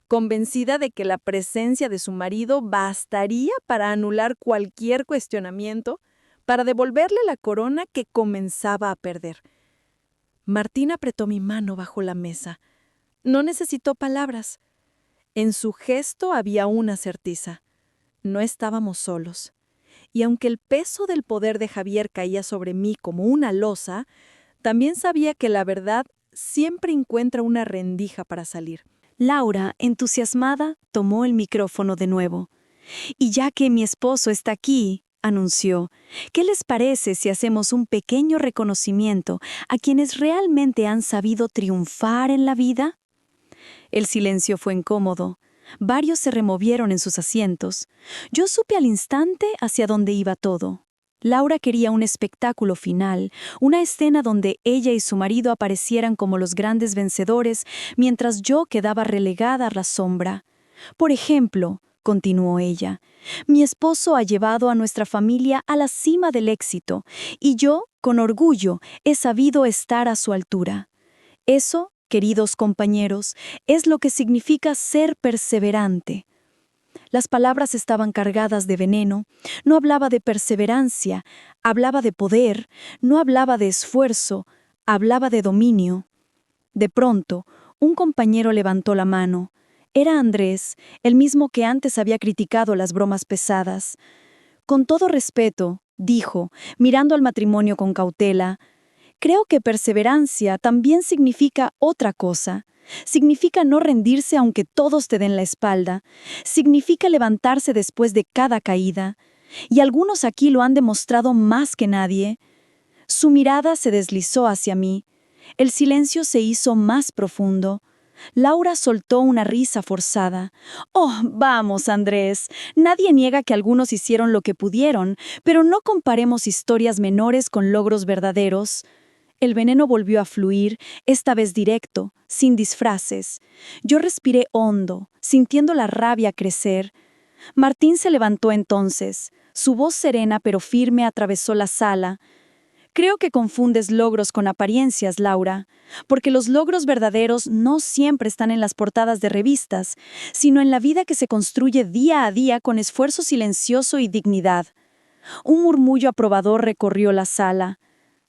Speaker 5: convencida de que la presencia de su marido bastaría para anular cualquier cuestionamiento, para devolverle la corona que comenzaba a perder. Martín apretó mi mano bajo la mesa. No necesitó palabras. En su gesto había una certeza. No estábamos solos. Y aunque el peso del poder de Javier caía sobre mí como una losa, también sabía que la verdad siempre encuentra una rendija para salir. Laura, entusiasmada, tomó el micrófono de nuevo. «Y ya que mi esposo está aquí», anunció, «¿qué les parece si hacemos un pequeño reconocimiento a quienes realmente han sabido triunfar en la vida?» El silencio fue incómodo. Varios se removieron en sus asientos. Yo supe al instante hacia dónde iba todo. Laura quería un espectáculo final, una escena donde ella y su marido aparecieran como los grandes vencedores, mientras yo quedaba relegada a la sombra. «Por ejemplo», continuó ella, «mi esposo ha llevado a nuestra familia a la cima del éxito, y yo, con orgullo, he sabido estar a su altura. Eso, queridos compañeros, es lo que significa ser perseverante». Las palabras estaban cargadas de veneno. No hablaba de perseverancia, hablaba de poder, no hablaba de esfuerzo, hablaba de dominio. De pronto, un compañero levantó la mano. Era Andrés, el mismo que antes había criticado las bromas pesadas. «Con todo respeto»,
Speaker 3: dijo, mirando al matrimonio con cautela. Creo que perseverancia también significa otra cosa. Significa no rendirse aunque todos te den la espalda. Significa levantarse después de cada caída. Y algunos aquí lo han demostrado más que nadie. Su mirada se deslizó hacia mí. El silencio se hizo más profundo. Laura soltó una risa forzada. «Oh, vamos, Andrés. Nadie niega que algunos hicieron lo que pudieron, pero no comparemos historias menores con logros verdaderos». El veneno volvió a fluir, esta vez directo, sin disfraces. Yo respiré hondo, sintiendo la rabia crecer. Martín se levantó entonces. Su voz serena pero firme atravesó la sala. «Creo que confundes logros con apariencias, Laura, porque los logros verdaderos no siempre están en las portadas de revistas, sino en la vida que se construye día a día con esfuerzo silencioso y dignidad». Un murmullo aprobador recorrió la sala.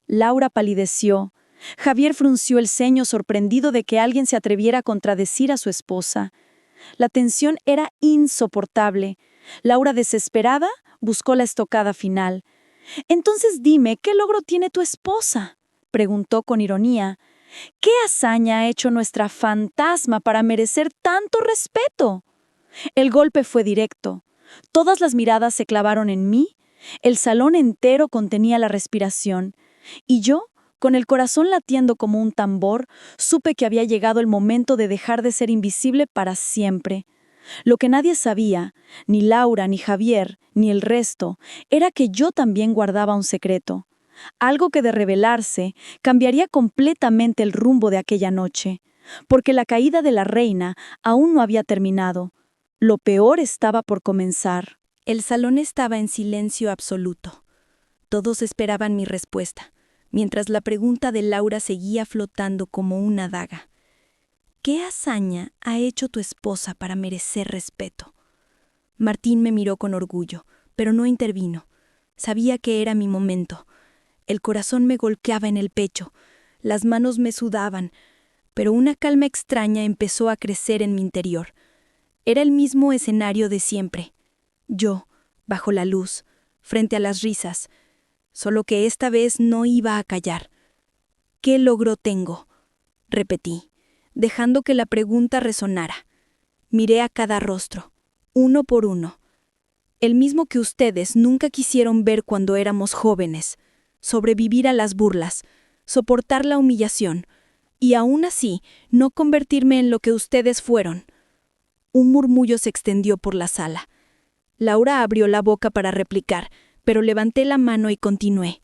Speaker 3: Laura palideció. Javier frunció el ceño sorprendido de que alguien se atreviera a contradecir a su esposa. La tensión era insoportable. Laura, desesperada, buscó la estocada final. «Entonces dime, ¿qué logro tiene tu esposa?», preguntó con ironía. «¿Qué hazaña ha hecho nuestra fantasma para merecer tanto respeto?». El golpe fue directo. Todas las miradas se clavaron en mí. El salón entero contenía la respiración. Y yo, con el corazón latiendo como un tambor, supe que había llegado el momento de dejar de ser invisible para siempre. Lo que nadie sabía, ni Laura, ni Javier, ni el resto, era que yo también guardaba un secreto. Algo que de revelarse cambiaría completamente el rumbo de aquella noche, porque la caída de la reina aún no había terminado. Lo peor estaba por comenzar.
Speaker 5: El salón estaba en silencio absoluto. Todos esperaban mi respuesta, mientras la pregunta de Laura seguía flotando como una daga. ¿Qué hazaña ha hecho tu esposa para merecer respeto? Martín me miró con orgullo, pero no intervino. Sabía que era mi momento. El corazón me golpeaba en el pecho, las manos me sudaban, pero una calma extraña empezó a crecer en mi interior. Era el mismo escenario de siempre. Yo, bajo la luz, frente a las risas, solo que esta vez no iba a callar. ¿Qué logro tengo?, repetí, dejando que la pregunta resonara. Miré a cada rostro, uno por uno. El mismo que ustedes nunca quisieron ver cuando éramos jóvenes, sobrevivir a las burlas, soportar la humillación, y aún así no convertirme en lo que ustedes fueron. Un murmullo se extendió por la sala. Laura abrió la boca para replicar, pero levanté la mano y continué.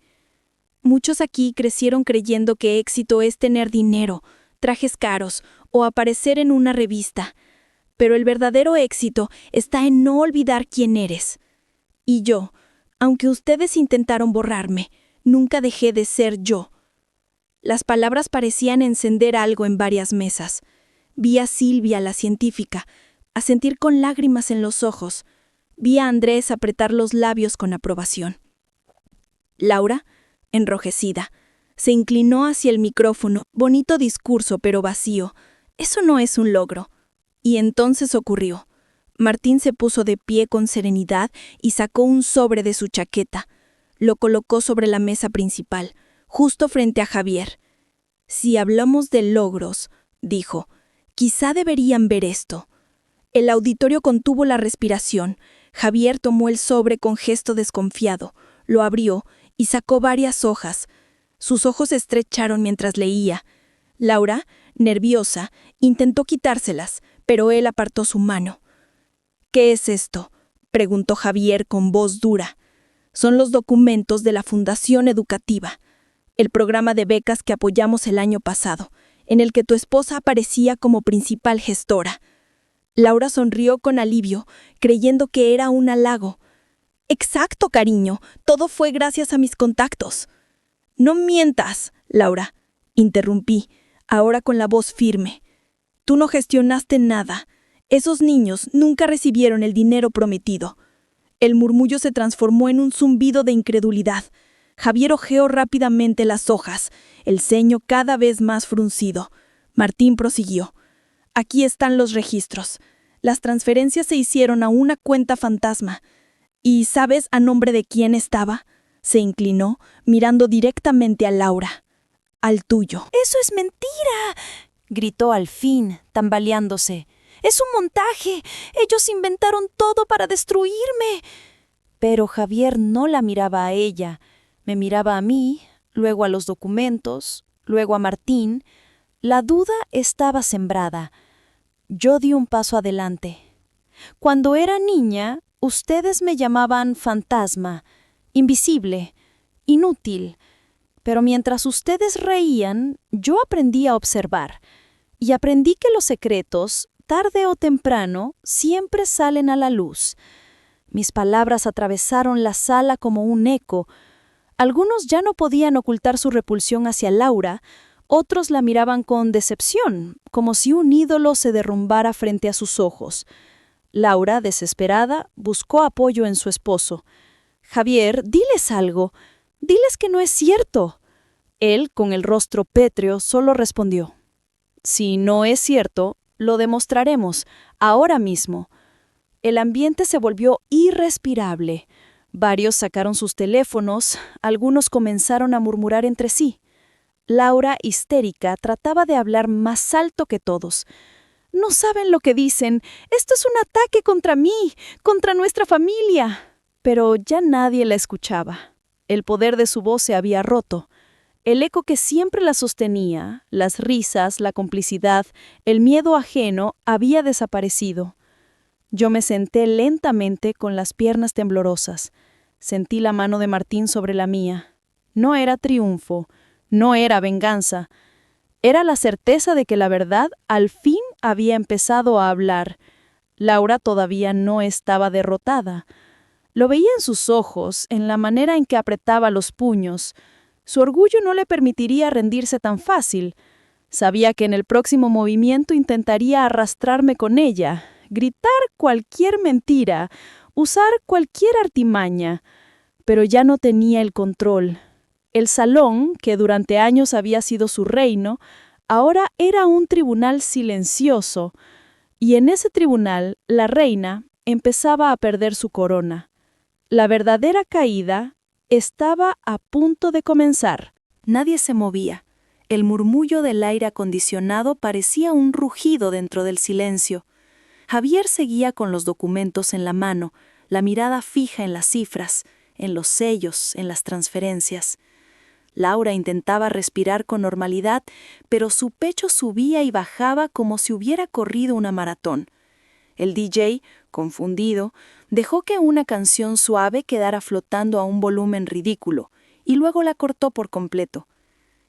Speaker 5: Muchos aquí crecieron creyendo que éxito es tener dinero, trajes caros o aparecer en una revista. Pero el verdadero éxito está en no olvidar quién eres. Y yo, aunque ustedes intentaron borrarme, nunca dejé de ser yo. Las palabras parecían encender algo en varias mesas. Vi a Silvia, la científica, asentir con lágrimas en los ojos. Vi a Andrés apretar los labios con aprobación. Laura, enrojecida, se inclinó hacia el micrófono. Bonito discurso, pero vacío. Eso no es un logro. Y entonces ocurrió. Martín se puso de pie con serenidad y sacó un sobre de su chaqueta. Lo colocó sobre la mesa principal, justo frente a Javier. Si hablamos de logros, dijo, quizá deberían ver esto. El auditorio contuvo la respiración. Javier tomó el sobre con gesto desconfiado, lo abrió y sacó varias hojas. Sus ojos se estrecharon mientras leía. Laura, nerviosa, intentó quitárselas, pero él apartó su mano. «¿Qué es esto?», preguntó Javier con voz dura. «Son los documentos de la Fundación Educativa, el programa de becas que apoyamos el año pasado, en el que tu esposa aparecía como principal gestora». Laura sonrió con alivio, creyendo que era un halago. «Exacto, cariño, todo fue gracias a mis contactos». «No mientas, Laura», interrumpí, ahora con la voz firme. «Tú no gestionaste nada. Esos niños nunca recibieron el dinero prometido». El murmullo se transformó en un zumbido de incredulidad. Javier hojeó rápidamente las hojas, el ceño cada vez más fruncido. Martín prosiguió. «Aquí están los registros. Las transferencias se hicieron a una cuenta fantasma. ¿Y sabes a nombre de quién estaba?
Speaker 3: Se inclinó, mirando directamente a Laura. Al tuyo.
Speaker 2: ¡Eso es mentira!, gritó al fin, tambaleándose. ¡Es un montaje! ¡Ellos inventaron todo para destruirme! Pero Javier no la miraba a ella. Me miraba a mí, luego a los documentos, luego a Martín. La duda estaba sembrada. Yo di un paso adelante. Cuando era niña, ustedes me llamaban fantasma, invisible, inútil. Pero mientras ustedes reían, yo aprendí a observar. Y aprendí que los secretos, tarde o temprano, siempre salen a la luz. Mis palabras atravesaron la sala como un eco. Algunos ya no podían ocultar su repulsión hacia Laura, otros la miraban con decepción, como si un ídolo se derrumbara frente a sus ojos. Laura, desesperada, buscó apoyo en su esposo. «Javier, diles algo. Diles que no es cierto». Él, con el rostro pétreo, solo respondió: «Si no es cierto, lo demostraremos, ahora mismo». El ambiente se volvió irrespirable. Varios sacaron sus teléfonos, algunos comenzaron a murmurar entre sí. Laura, histérica, trataba de hablar más alto que todos. «No saben lo que dicen. Esto es un ataque contra mí, contra nuestra familia». Pero ya nadie la escuchaba. El poder de su voz se había roto. El eco que siempre la sostenía, las risas, la complicidad, el miedo ajeno, había desaparecido. Yo me senté lentamente con las piernas temblorosas. Sentí la mano de Martín sobre la mía. No era triunfo, no era venganza. Era la certeza de que la verdad al fin había empezado a hablar. Laura todavía no estaba derrotada. Lo veía en sus ojos, en la manera en que apretaba los puños. Su orgullo no le permitiría rendirse tan fácil. Sabía que en el próximo movimiento intentaría arrastrarme con ella, gritar cualquier mentira, usar cualquier artimaña. Pero ya no tenía el control. El salón, que durante años había sido su reino, ahora era un tribunal silencioso. Y en ese tribunal, la reina empezaba a perder su corona. La verdadera caída estaba a punto de comenzar. Nadie se movía. El murmullo del aire acondicionado parecía un rugido dentro del silencio. Javier seguía con los documentos en la mano, la mirada fija en las cifras, en los sellos, en las transferencias. Laura intentaba respirar con normalidad, pero su pecho subía y bajaba como si hubiera corrido una maratón. El DJ, confundido, dejó que una canción suave quedara flotando a un volumen ridículo, y luego la cortó por completo.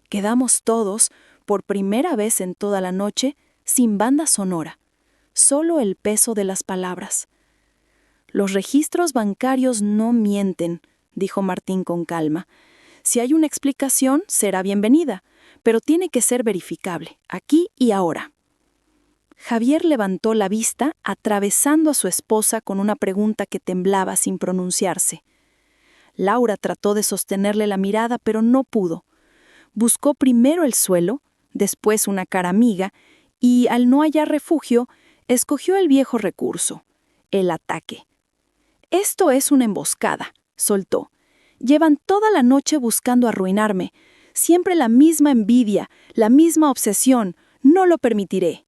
Speaker 2: Quedamos todos, por primera vez en toda la noche, sin banda sonora, solo el peso de las palabras. «Los registros bancarios no mienten», dijo Martín con calma. «Si hay una explicación, será bienvenida, pero tiene que ser verificable, aquí y ahora». Javier levantó la vista, atravesando a su esposa con una pregunta que temblaba sin pronunciarse. Laura trató de sostenerle la mirada, pero no pudo. Buscó primero el suelo, después una cara amiga, y, al no hallar refugio, escogió el viejo recurso, el ataque. «Esto es una emboscada», soltó. «Llevan toda la noche buscando arruinarme. Siempre la misma envidia, la misma obsesión. No lo permitiré».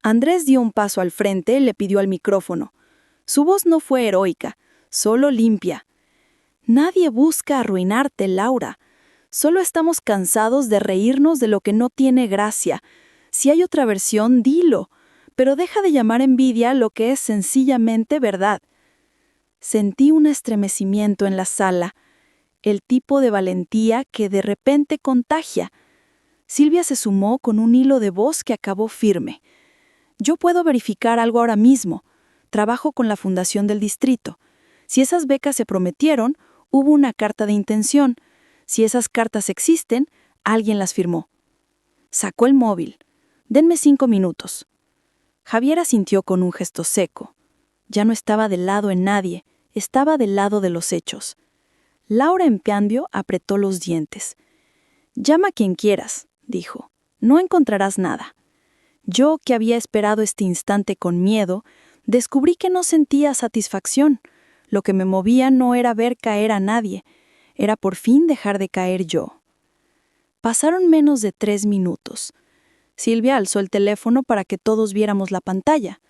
Speaker 2: Andrés dio un paso al frente y le pidió al micrófono. Su voz no fue heroica, solo limpia. «Nadie busca arruinarte, Laura. Solo estamos cansados de reírnos de lo que no tiene gracia. Si hay otra versión, dilo, pero deja de llamar envidia lo que es sencillamente verdad». Sentí un estremecimiento en la sala, el tipo de valentía que de repente contagia. Silvia se sumó con un hilo de voz que acabó firme. «Yo puedo verificar algo ahora mismo. Trabajo con la Fundación del Distrito. Si esas becas se prometieron, hubo una carta de intención. Si esas cartas existen, alguien las firmó». Sacó el móvil. «Denme 5 minutos». Javier asintió con un gesto seco. Ya no estaba del lado en nadie, estaba del lado de los hechos. Laura, en cambio, apretó los dientes. «Llama a quien quieras», dijo. «No encontrarás nada». Yo, que había esperado este instante con miedo, descubrí que no sentía satisfacción. Lo que me movía no era ver caer a nadie.
Speaker 3: era por fin dejar de caer yo. Pasaron menos de 3 minutos. Silvia alzó el teléfono para que todos viéramos la pantalla.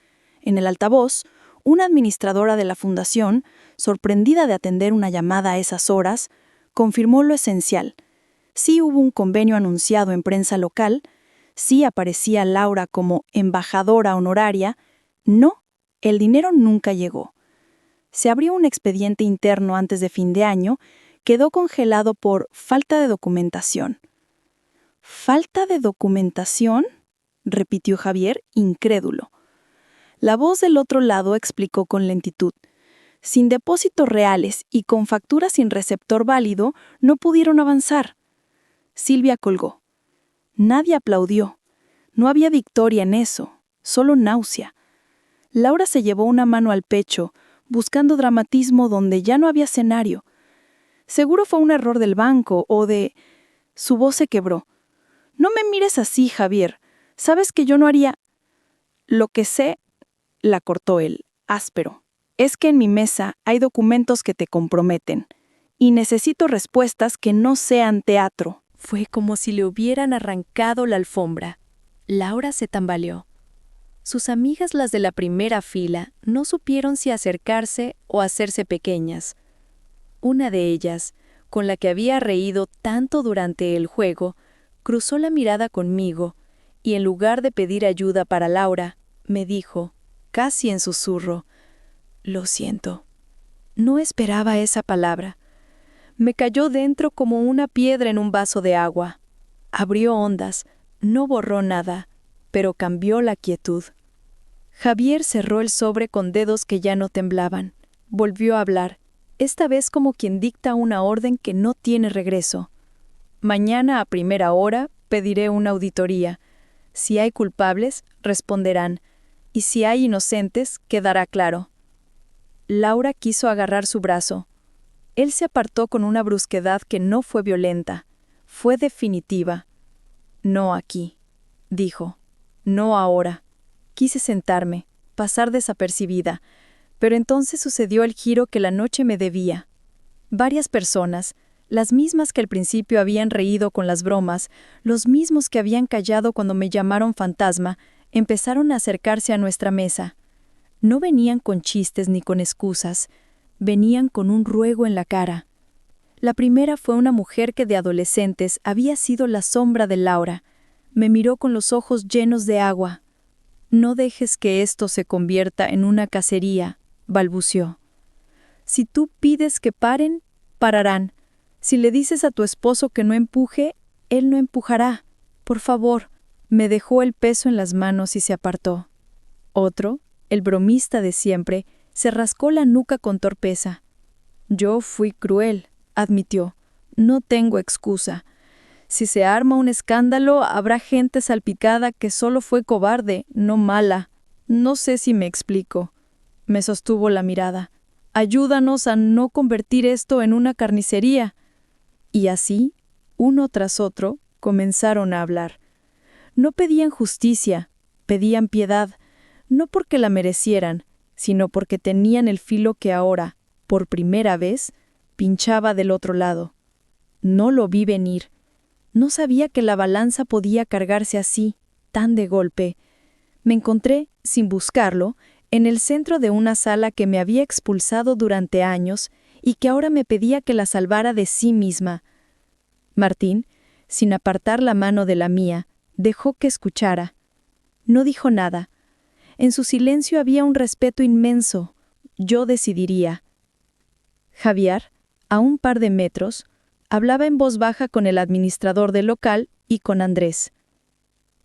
Speaker 3: En el altavoz, una administradora de la fundación, sorprendida de atender una llamada a esas horas, confirmó lo esencial. Sí hubo un convenio anunciado en prensa local, sí aparecía Laura como embajadora honoraria, no, el dinero nunca llegó. Se abrió un expediente interno antes de fin de año, quedó congelado por falta de documentación. ¿Falta de documentación?, repitió Javier, incrédulo. La voz del otro lado explicó con lentitud. Sin depósitos reales y con facturas sin receptor válido, no pudieron avanzar. Silvia colgó. Nadie aplaudió. No había victoria en eso, solo náusea. Laura se llevó una mano al pecho, buscando dramatismo donde ya no había escenario. Seguro fue un error del banco o de... Su voz se quebró. No me mires así, Javier. Sabes que yo no haría... Lo que sé, la cortó él, áspero, es que en mi mesa hay documentos que te comprometen y necesito respuestas que no sean teatro.
Speaker 2: Fue como si le hubieran arrancado la alfombra. Laura se tambaleó. Sus amigas, las de la primera fila, no supieron si acercarse o hacerse pequeñas. Una de ellas, con la que había reído tanto durante el juego, cruzó la mirada conmigo y en lugar de pedir ayuda para Laura, me dijo, casi en susurro, «Lo siento». No esperaba esa palabra. Me cayó dentro como una piedra en un vaso de agua. Abrió ondas, no borró nada, pero cambió la quietud. Javier cerró el sobre con dedos que ya no temblaban. Volvió a hablar, esta vez como quien dicta una orden que no tiene regreso. Mañana a primera hora pediré una auditoría. Si hay culpables, responderán, y si hay inocentes, quedará claro. Laura quiso agarrar su brazo. Él se apartó con una brusquedad que no fue violenta, fue definitiva. No aquí, dijo. No ahora. Quise sentarme, pasar desapercibida, pero entonces sucedió el giro que la noche me debía. Varias personas, las mismas que al principio habían reído con las bromas, los mismos que habían callado cuando me llamaron fantasma, empezaron a acercarse a nuestra mesa. No venían con chistes ni con excusas, venían con un ruego en la cara. La primera fue una mujer que de adolescentes había sido la sombra de Laura. Me miró con los ojos llenos de agua. «No dejes que esto se convierta en una cacería», balbuceó. «Si tú pides que paren, pararán. Si le dices a tu esposo que no empuje, él no empujará. Por favor». Me dejó el peso en las manos y se apartó. Otro, el bromista de siempre, se rascó la nuca con torpeza. «Yo fui cruel», admitió. «No tengo excusa. Si se arma un escándalo, habrá gente salpicada que solo fue cobarde, no mala. No sé si me explico». Me sostuvo la mirada. «Ayúdanos a no convertir esto en una carnicería». Y así, uno tras otro, comenzaron a hablar. No pedían justicia, pedían piedad, no porque la merecieran, sino porque tenían el filo que ahora, por primera vez, pinchaba del otro lado. No lo vi venir. No sabía que la balanza podía cargarse así, tan de golpe. Me encontré, sin buscarlo, en el centro de una sala que me había expulsado durante años y que ahora me pedía que la salvara de sí misma. Martín, sin apartar la mano de la mía, dejó que escuchara. No dijo nada. En su silencio había un respeto inmenso. Yo decidiría. Javier, a un par de metros, hablaba en voz baja con el administrador del local y con Andrés.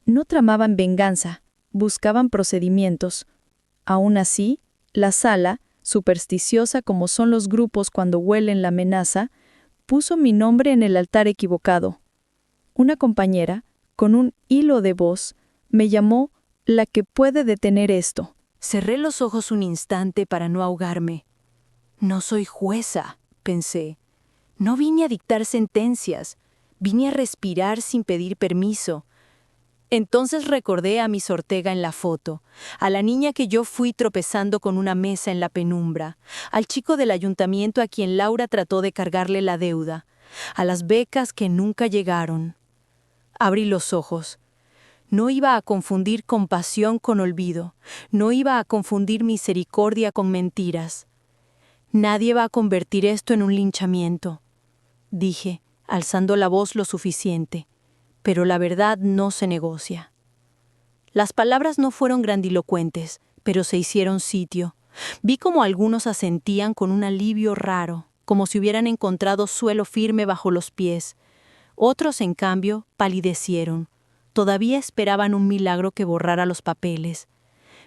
Speaker 2: No tramaban venganza, buscaban procedimientos. Aún así, la sala, supersticiosa como son los grupos cuando huelen la amenaza, puso mi nombre en el altar equivocado. Una compañera, con un hilo de voz, me llamó la que puede detener esto. Cerré los ojos un instante para no ahogarme. No soy jueza, pensé. No vine a dictar sentencias, vine a respirar sin pedir permiso.
Speaker 4: Entonces recordé a Miss Ortega en la foto, a la niña que yo fui tropezando con una mesa en la penumbra, al chico del ayuntamiento a quien Laura trató de cargarle la deuda, a las becas que nunca llegaron. Abrí los ojos. No iba a confundir compasión con olvido, no iba a confundir misericordia con mentiras. Nadie va a convertir esto en un linchamiento, dije, alzando la voz lo suficiente. Pero la verdad no se negocia. Las palabras no fueron grandilocuentes, pero se hicieron sitio. Vi como algunos asentían con un alivio raro, como si hubieran encontrado suelo firme bajo los pies. Otros, en cambio, palidecieron. Todavía esperaban un milagro que borrara los papeles.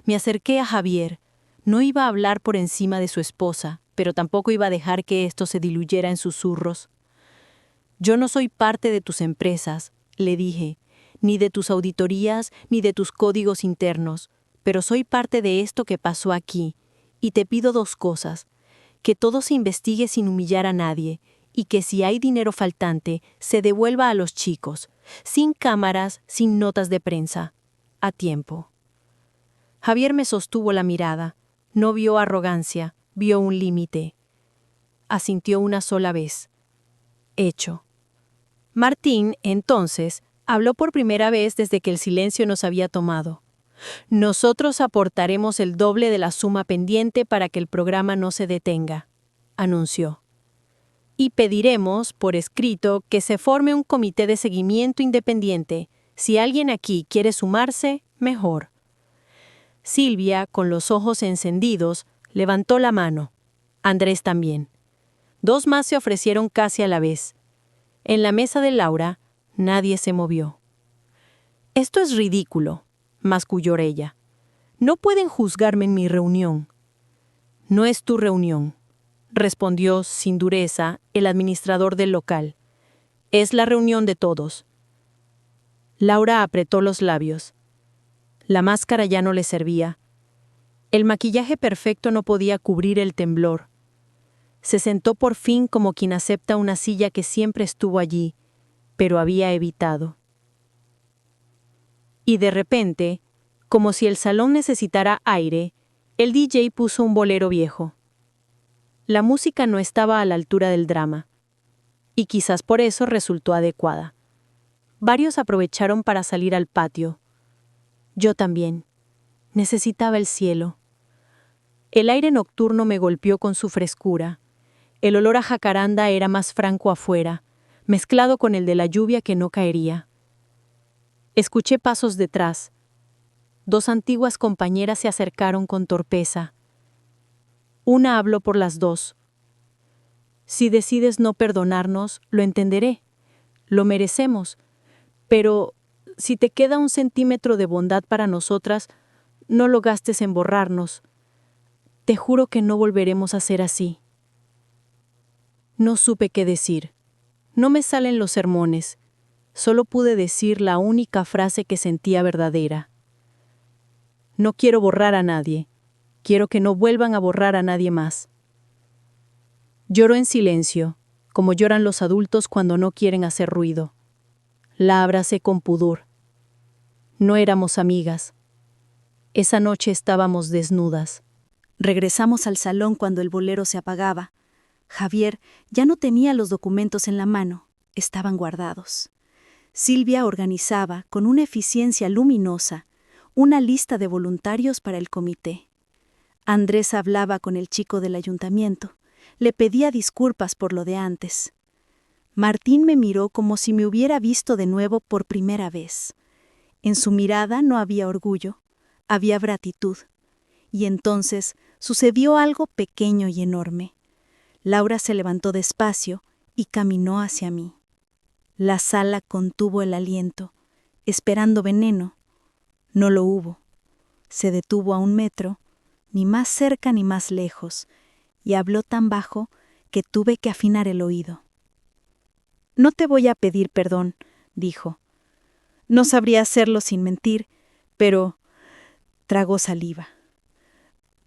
Speaker 4: Me acerqué a Javier. No iba a hablar por encima de su esposa, pero tampoco iba a dejar que esto se diluyera en susurros. Yo no soy parte de tus empresas, le dije, ni de tus auditorías, ni de tus códigos internos, pero soy parte de esto que pasó aquí, y te pido dos cosas: que todo se investigue sin humillar a nadie, y que si hay dinero faltante, se devuelva a los chicos, sin cámaras, sin notas de prensa, a tiempo. Javier me sostuvo la mirada, no vio arrogancia, vio un límite. Asintió una sola vez. Hecho. Martín, entonces, habló por primera vez desde que el silencio nos había tomado. Nosotros aportaremos el doble de la suma pendiente para que el programa no se detenga, anunció. Y pediremos, por escrito, que se forme un comité de seguimiento independiente. Si alguien aquí quiere sumarse, mejor. Silvia, con los ojos encendidos, levantó la mano. Andrés también. Dos más se ofrecieron casi a la vez. En la mesa de Laura, nadie se movió. «Esto es ridículo», masculló ella. «No pueden juzgarme en mi reunión». «No es tu reunión», respondió sin dureza el administrador del local. «Es la reunión de todos». Laura apretó los labios. La máscara ya no le servía. El maquillaje perfecto no podía cubrir el temblor. Se sentó por fin como quien acepta una silla que siempre estuvo allí, pero había evitado. Y de repente, como si el salón necesitara aire, el DJ puso un bolero viejo. La música no estaba a la altura del drama, y quizás por eso resultó adecuada. Varios aprovecharon para salir al patio. Yo también. Necesitaba el cielo. El aire nocturno me golpeó con su frescura. El olor a jacaranda era más franco afuera, mezclado con el de la lluvia que no caería. Escuché pasos detrás. Dos antiguas compañeras se acercaron con torpeza. Una habló por las dos. Si decides no perdonarnos, lo entenderé. Lo merecemos. Pero si te queda un centímetro de bondad para nosotras, no lo gastes en borrarnos. Te juro que no volveremos a ser así. No supe qué decir. No me salen los sermones. Solo pude decir la única frase que sentía verdadera. No quiero borrar a nadie. Quiero que no vuelvan a borrar a nadie más. Lloró en silencio, como lloran los adultos cuando no quieren hacer ruido. La abracé con pudor. No éramos amigas. Esa noche estábamos desnudas.
Speaker 2: Regresamos al salón cuando el bolero se apagaba. Javier ya no tenía los documentos en la mano, estaban guardados. Silvia organizaba, con una eficiencia luminosa, una lista de voluntarios para el comité. Andrés hablaba con el chico del ayuntamiento, le pedía disculpas por lo de antes. Martín me miró como si me hubiera visto de nuevo por primera vez. En su mirada no había orgullo, había gratitud. Y entonces sucedió algo pequeño y enorme. Laura se levantó despacio y caminó hacia mí. La sala contuvo el aliento, esperando veneno. No lo hubo. Se detuvo a 1 metro, ni más cerca ni más lejos, y habló tan bajo que tuve que afinar el oído. «No te voy a pedir perdón», dijo. «No sabría hacerlo sin mentir, pero…» tragó saliva.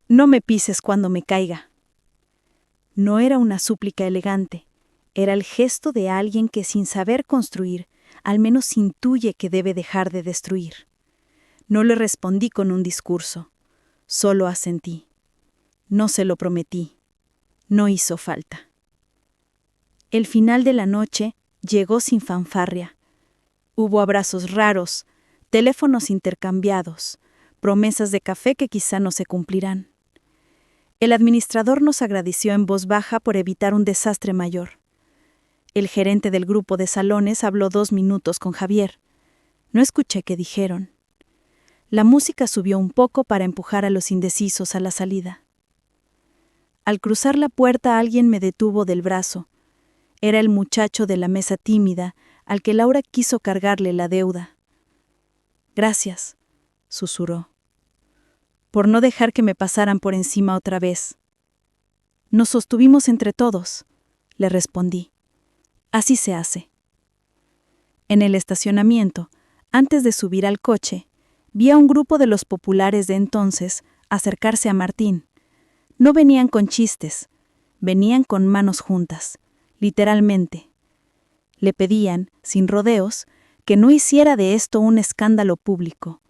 Speaker 2: «No me pises cuando me caiga». No era una súplica elegante, era el gesto de alguien que sin saber construir,
Speaker 3: al menos intuye que debe dejar de destruir. No le respondí con un discurso, solo asentí. No se lo prometí. No hizo falta. El final de la noche llegó sin fanfarria. Hubo abrazos raros, teléfonos intercambiados, promesas de café que quizá no se cumplirán. El administrador nos agradeció en voz baja por evitar un desastre mayor. El gerente del grupo de salones habló 2 minutos con Javier. No escuché qué dijeron. La música subió un poco para empujar a los indecisos a la salida. Al cruzar la puerta alguien me detuvo del brazo. Era el muchacho de la mesa tímida, al que Laura quiso cargarle la deuda. «Gracias», susurró, «por no dejar que me pasaran por encima otra vez». «Nos sostuvimos entre todos», le respondí. «Así se hace». En el estacionamiento, antes de subir al coche, vi a un grupo de los populares de entonces acercarse a Martín. No venían con chistes, venían con manos juntas, literalmente. Le pedían, sin rodeos, que no hiciera de esto un escándalo público,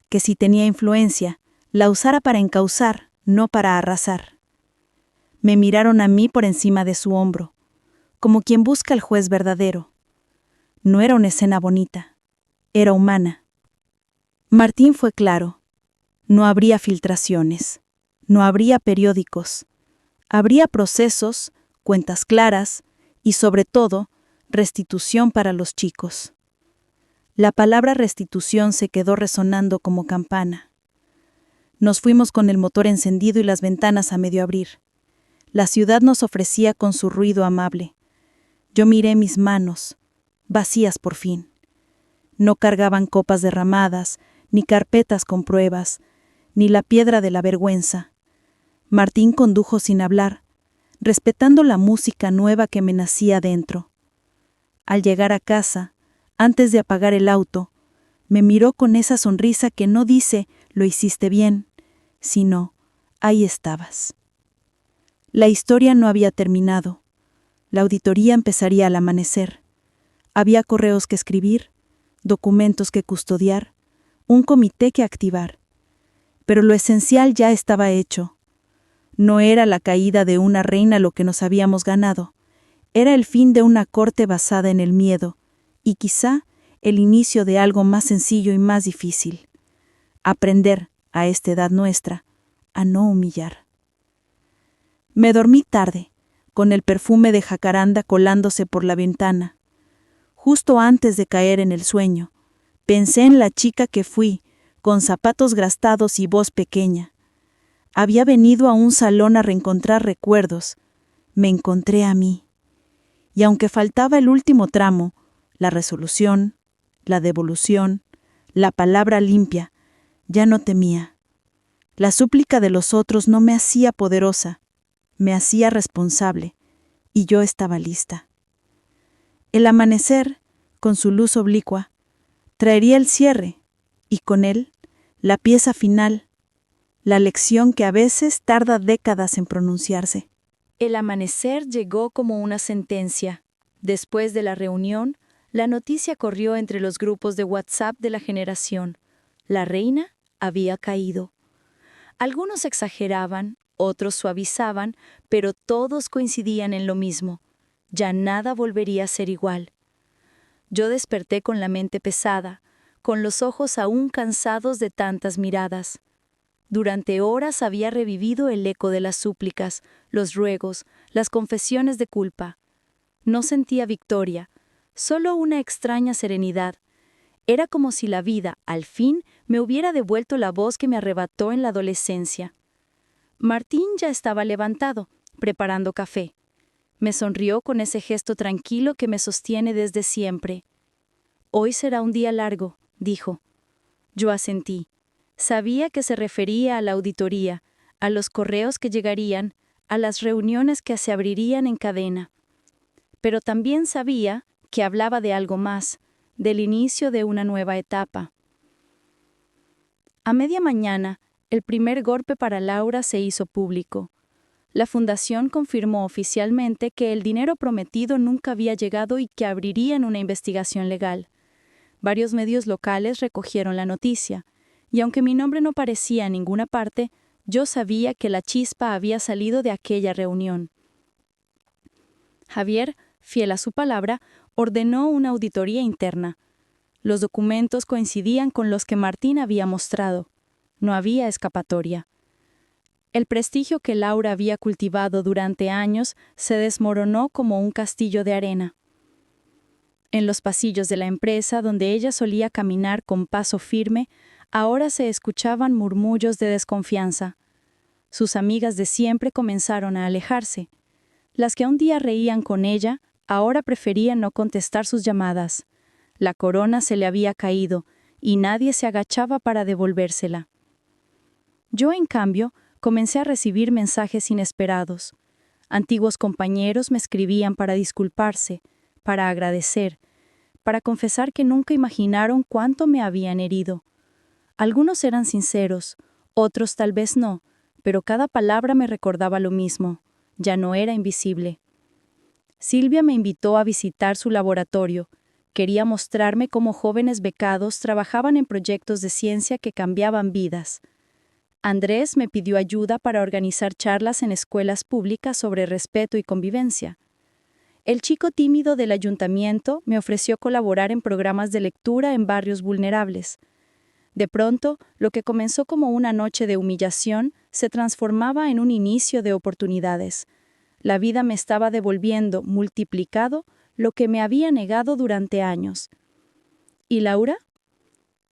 Speaker 3: que si tenía influencia, la usara para encauzar, no para arrasar. Me miraron a mí por encima de su hombro, como quien busca al juez verdadero. No era una escena bonita, era humana. Martín fue claro. No habría filtraciones, no habría periódicos, habría procesos, cuentas claras y, sobre todo, restitución para los chicos. La palabra restitución se quedó resonando como campana. Nos fuimos con el motor encendido y las ventanas a medio abrir. La ciudad nos ofrecía con su ruido amable. Yo miré mis manos, vacías por fin. No cargaban copas derramadas, ni carpetas con pruebas, ni la piedra de la vergüenza. Martín condujo sin hablar, respetando la música nueva que me nacía dentro. Al llegar a casa, antes de apagar el auto, me miró con esa sonrisa que no dice «lo hiciste bien», sino «ahí estabas». La historia no había terminado. La auditoría empezaría al amanecer. Había correos que escribir, documentos que custodiar, un comité que activar. Pero lo esencial ya estaba hecho. No era la caída de una reina lo que nos habíamos ganado. Era el fin de una corte basada en el miedo, y quizá el inicio de algo más sencillo y más difícil. Aprender, a esta edad nuestra, a no humillar. Me dormí tarde, con el perfume de jacaranda colándose por la ventana. Justo antes de caer en el sueño, pensé en la chica que fui, con zapatos gastados y voz pequeña. Había venido a un salón a reencontrar recuerdos. Me encontré a mí. Y aunque faltaba el último tramo, la resolución, la devolución, la palabra limpia, ya no temía. La súplica de los otros no me hacía poderosa, me hacía responsable, y yo estaba lista. El amanecer, con su luz oblicua, traería el cierre, y con él, la pieza final, la lección que a veces tarda décadas en pronunciarse.
Speaker 2: El amanecer llegó como una sentencia. Después de la reunión, la noticia corrió entre los grupos de WhatsApp de la generación. La reina había caído. Algunos exageraban, otros suavizaban, pero todos coincidían en lo mismo. Ya nada volvería a ser igual. Yo desperté con la mente pesada, con los ojos aún cansados de tantas miradas. Durante horas había revivido el eco de las súplicas, los ruegos, las confesiones de culpa. No sentía victoria, solo una extraña serenidad. Era como si la vida, al fin, me hubiera devuelto la voz que me arrebató en la adolescencia. Martín ya estaba levantado, preparando café. Me sonrió con ese gesto tranquilo que me sostiene desde siempre. «Hoy será un día largo», dijo. Yo asentí. Sabía que se refería a la auditoría, a los correos que llegarían, a las reuniones que se abrirían en cadena. Pero también sabía que hablaba de algo más, del inicio de una nueva etapa. A media mañana, el primer golpe para Laura se hizo público.
Speaker 3: La fundación confirmó oficialmente que el dinero prometido nunca había llegado y que abrirían una investigación legal. Varios medios locales recogieron la noticia, y aunque mi nombre no aparecía en ninguna parte, yo sabía que la chispa había salido de aquella reunión. Javier, fiel a su palabra, ordenó una auditoría interna. Los documentos coincidían con los que Martín había mostrado. No había escapatoria. El prestigio que Laura había cultivado durante años se desmoronó como un castillo de arena. En los pasillos de la empresa, donde ella solía caminar con paso firme, ahora se escuchaban murmullos de desconfianza. Sus amigas de siempre comenzaron a alejarse. Las que un día reían con ella, ahora preferían no contestar sus llamadas. La corona se le había caído, y nadie se agachaba para devolvérsela. Yo, en cambio, comencé a recibir mensajes inesperados. Antiguos compañeros me escribían para disculparse, para agradecer, para confesar que nunca imaginaron cuánto me habían herido. Algunos eran sinceros, otros tal vez no, pero cada palabra me recordaba lo mismo. Ya no era invisible. Silvia me invitó a visitar su laboratorio. Quería mostrarme cómo jóvenes becados trabajaban en proyectos de ciencia que cambiaban vidas. Andrés me pidió ayuda para organizar charlas en escuelas públicas sobre respeto y convivencia. El chico tímido del ayuntamiento me ofreció colaborar en programas de lectura en barrios vulnerables. De pronto, lo que comenzó como una noche de humillación se transformaba en un inicio de oportunidades. La vida me estaba devolviendo, multiplicado, lo que me había negado durante años. ¿Y Laura?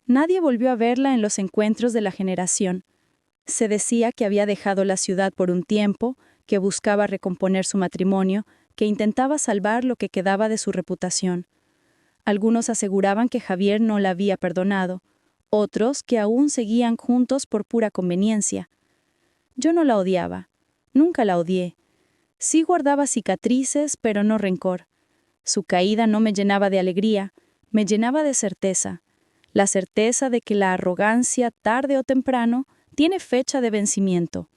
Speaker 3: Nadie volvió a verla en los encuentros de la generación. Se decía que había dejado la ciudad por un tiempo, que buscaba recomponer su matrimonio, que intentaba salvar lo que quedaba de su reputación. Algunos aseguraban que Javier no la había perdonado, otros que aún seguían juntos por pura conveniencia. Yo no la odiaba, nunca la odié. Sí guardaba cicatrices, pero no rencor. Su caída no me llenaba de alegría, me llenaba de certeza. La certeza de que la arrogancia, tarde o temprano, tiene fecha de vencimiento.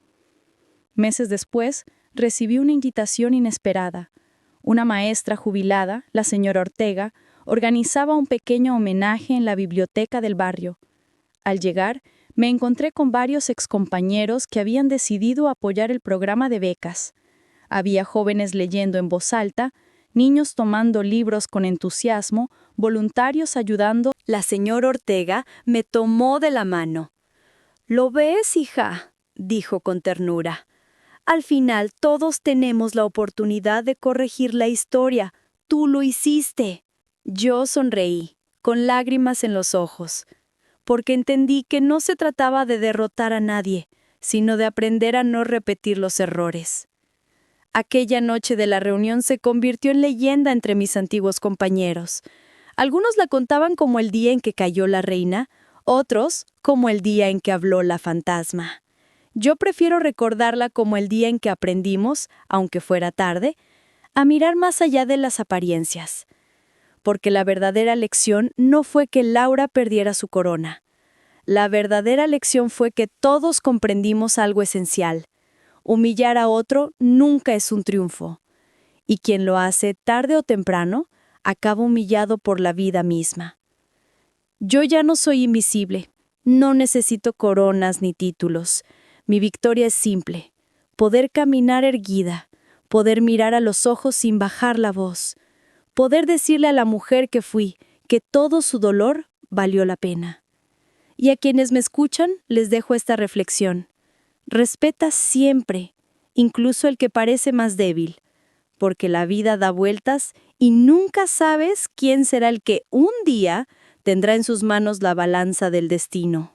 Speaker 3: Meses después, recibí una invitación inesperada. Una maestra jubilada, la señora Ortega, organizaba un pequeño homenaje en la biblioteca del barrio. Al llegar, me encontré con varios excompañeros que habían decidido apoyar el programa de becas. Había jóvenes leyendo en voz alta, niños tomando libros con entusiasmo, voluntarios ayudando.
Speaker 5: La señora Ortega me tomó de la mano. «¿Lo ves, hija?», dijo con ternura. «Al final todos tenemos la oportunidad de corregir la historia. Tú lo hiciste». Yo sonreí, con lágrimas en los ojos, porque entendí que no se trataba de derrotar a nadie, sino de aprender a no repetir los errores. Aquella noche de la reunión se convirtió en leyenda entre mis antiguos compañeros. Algunos la contaban como el día en que cayó la reina, otros como el día en que habló la fantasma. Yo prefiero recordarla como el día en que aprendimos, aunque fuera tarde, a mirar más allá de las apariencias. Porque la verdadera lección no fue que Laura perdiera su corona. La verdadera lección fue que todos comprendimos algo esencial. Humillar a otro nunca es un triunfo. Y quien lo hace tarde o temprano, acaba humillado por la vida misma. Yo ya no soy invisible. No necesito coronas ni títulos. Mi victoria es simple. Poder caminar erguida. Poder mirar a los ojos sin bajar la voz. Poder decirle a la mujer que fui que todo su dolor valió la pena. Y a quienes me escuchan les dejo esta reflexión. Respeta siempre, incluso el que parece más débil, porque la vida da vueltas y nunca sabes quién será el que un día tendrá en sus manos la balanza del destino.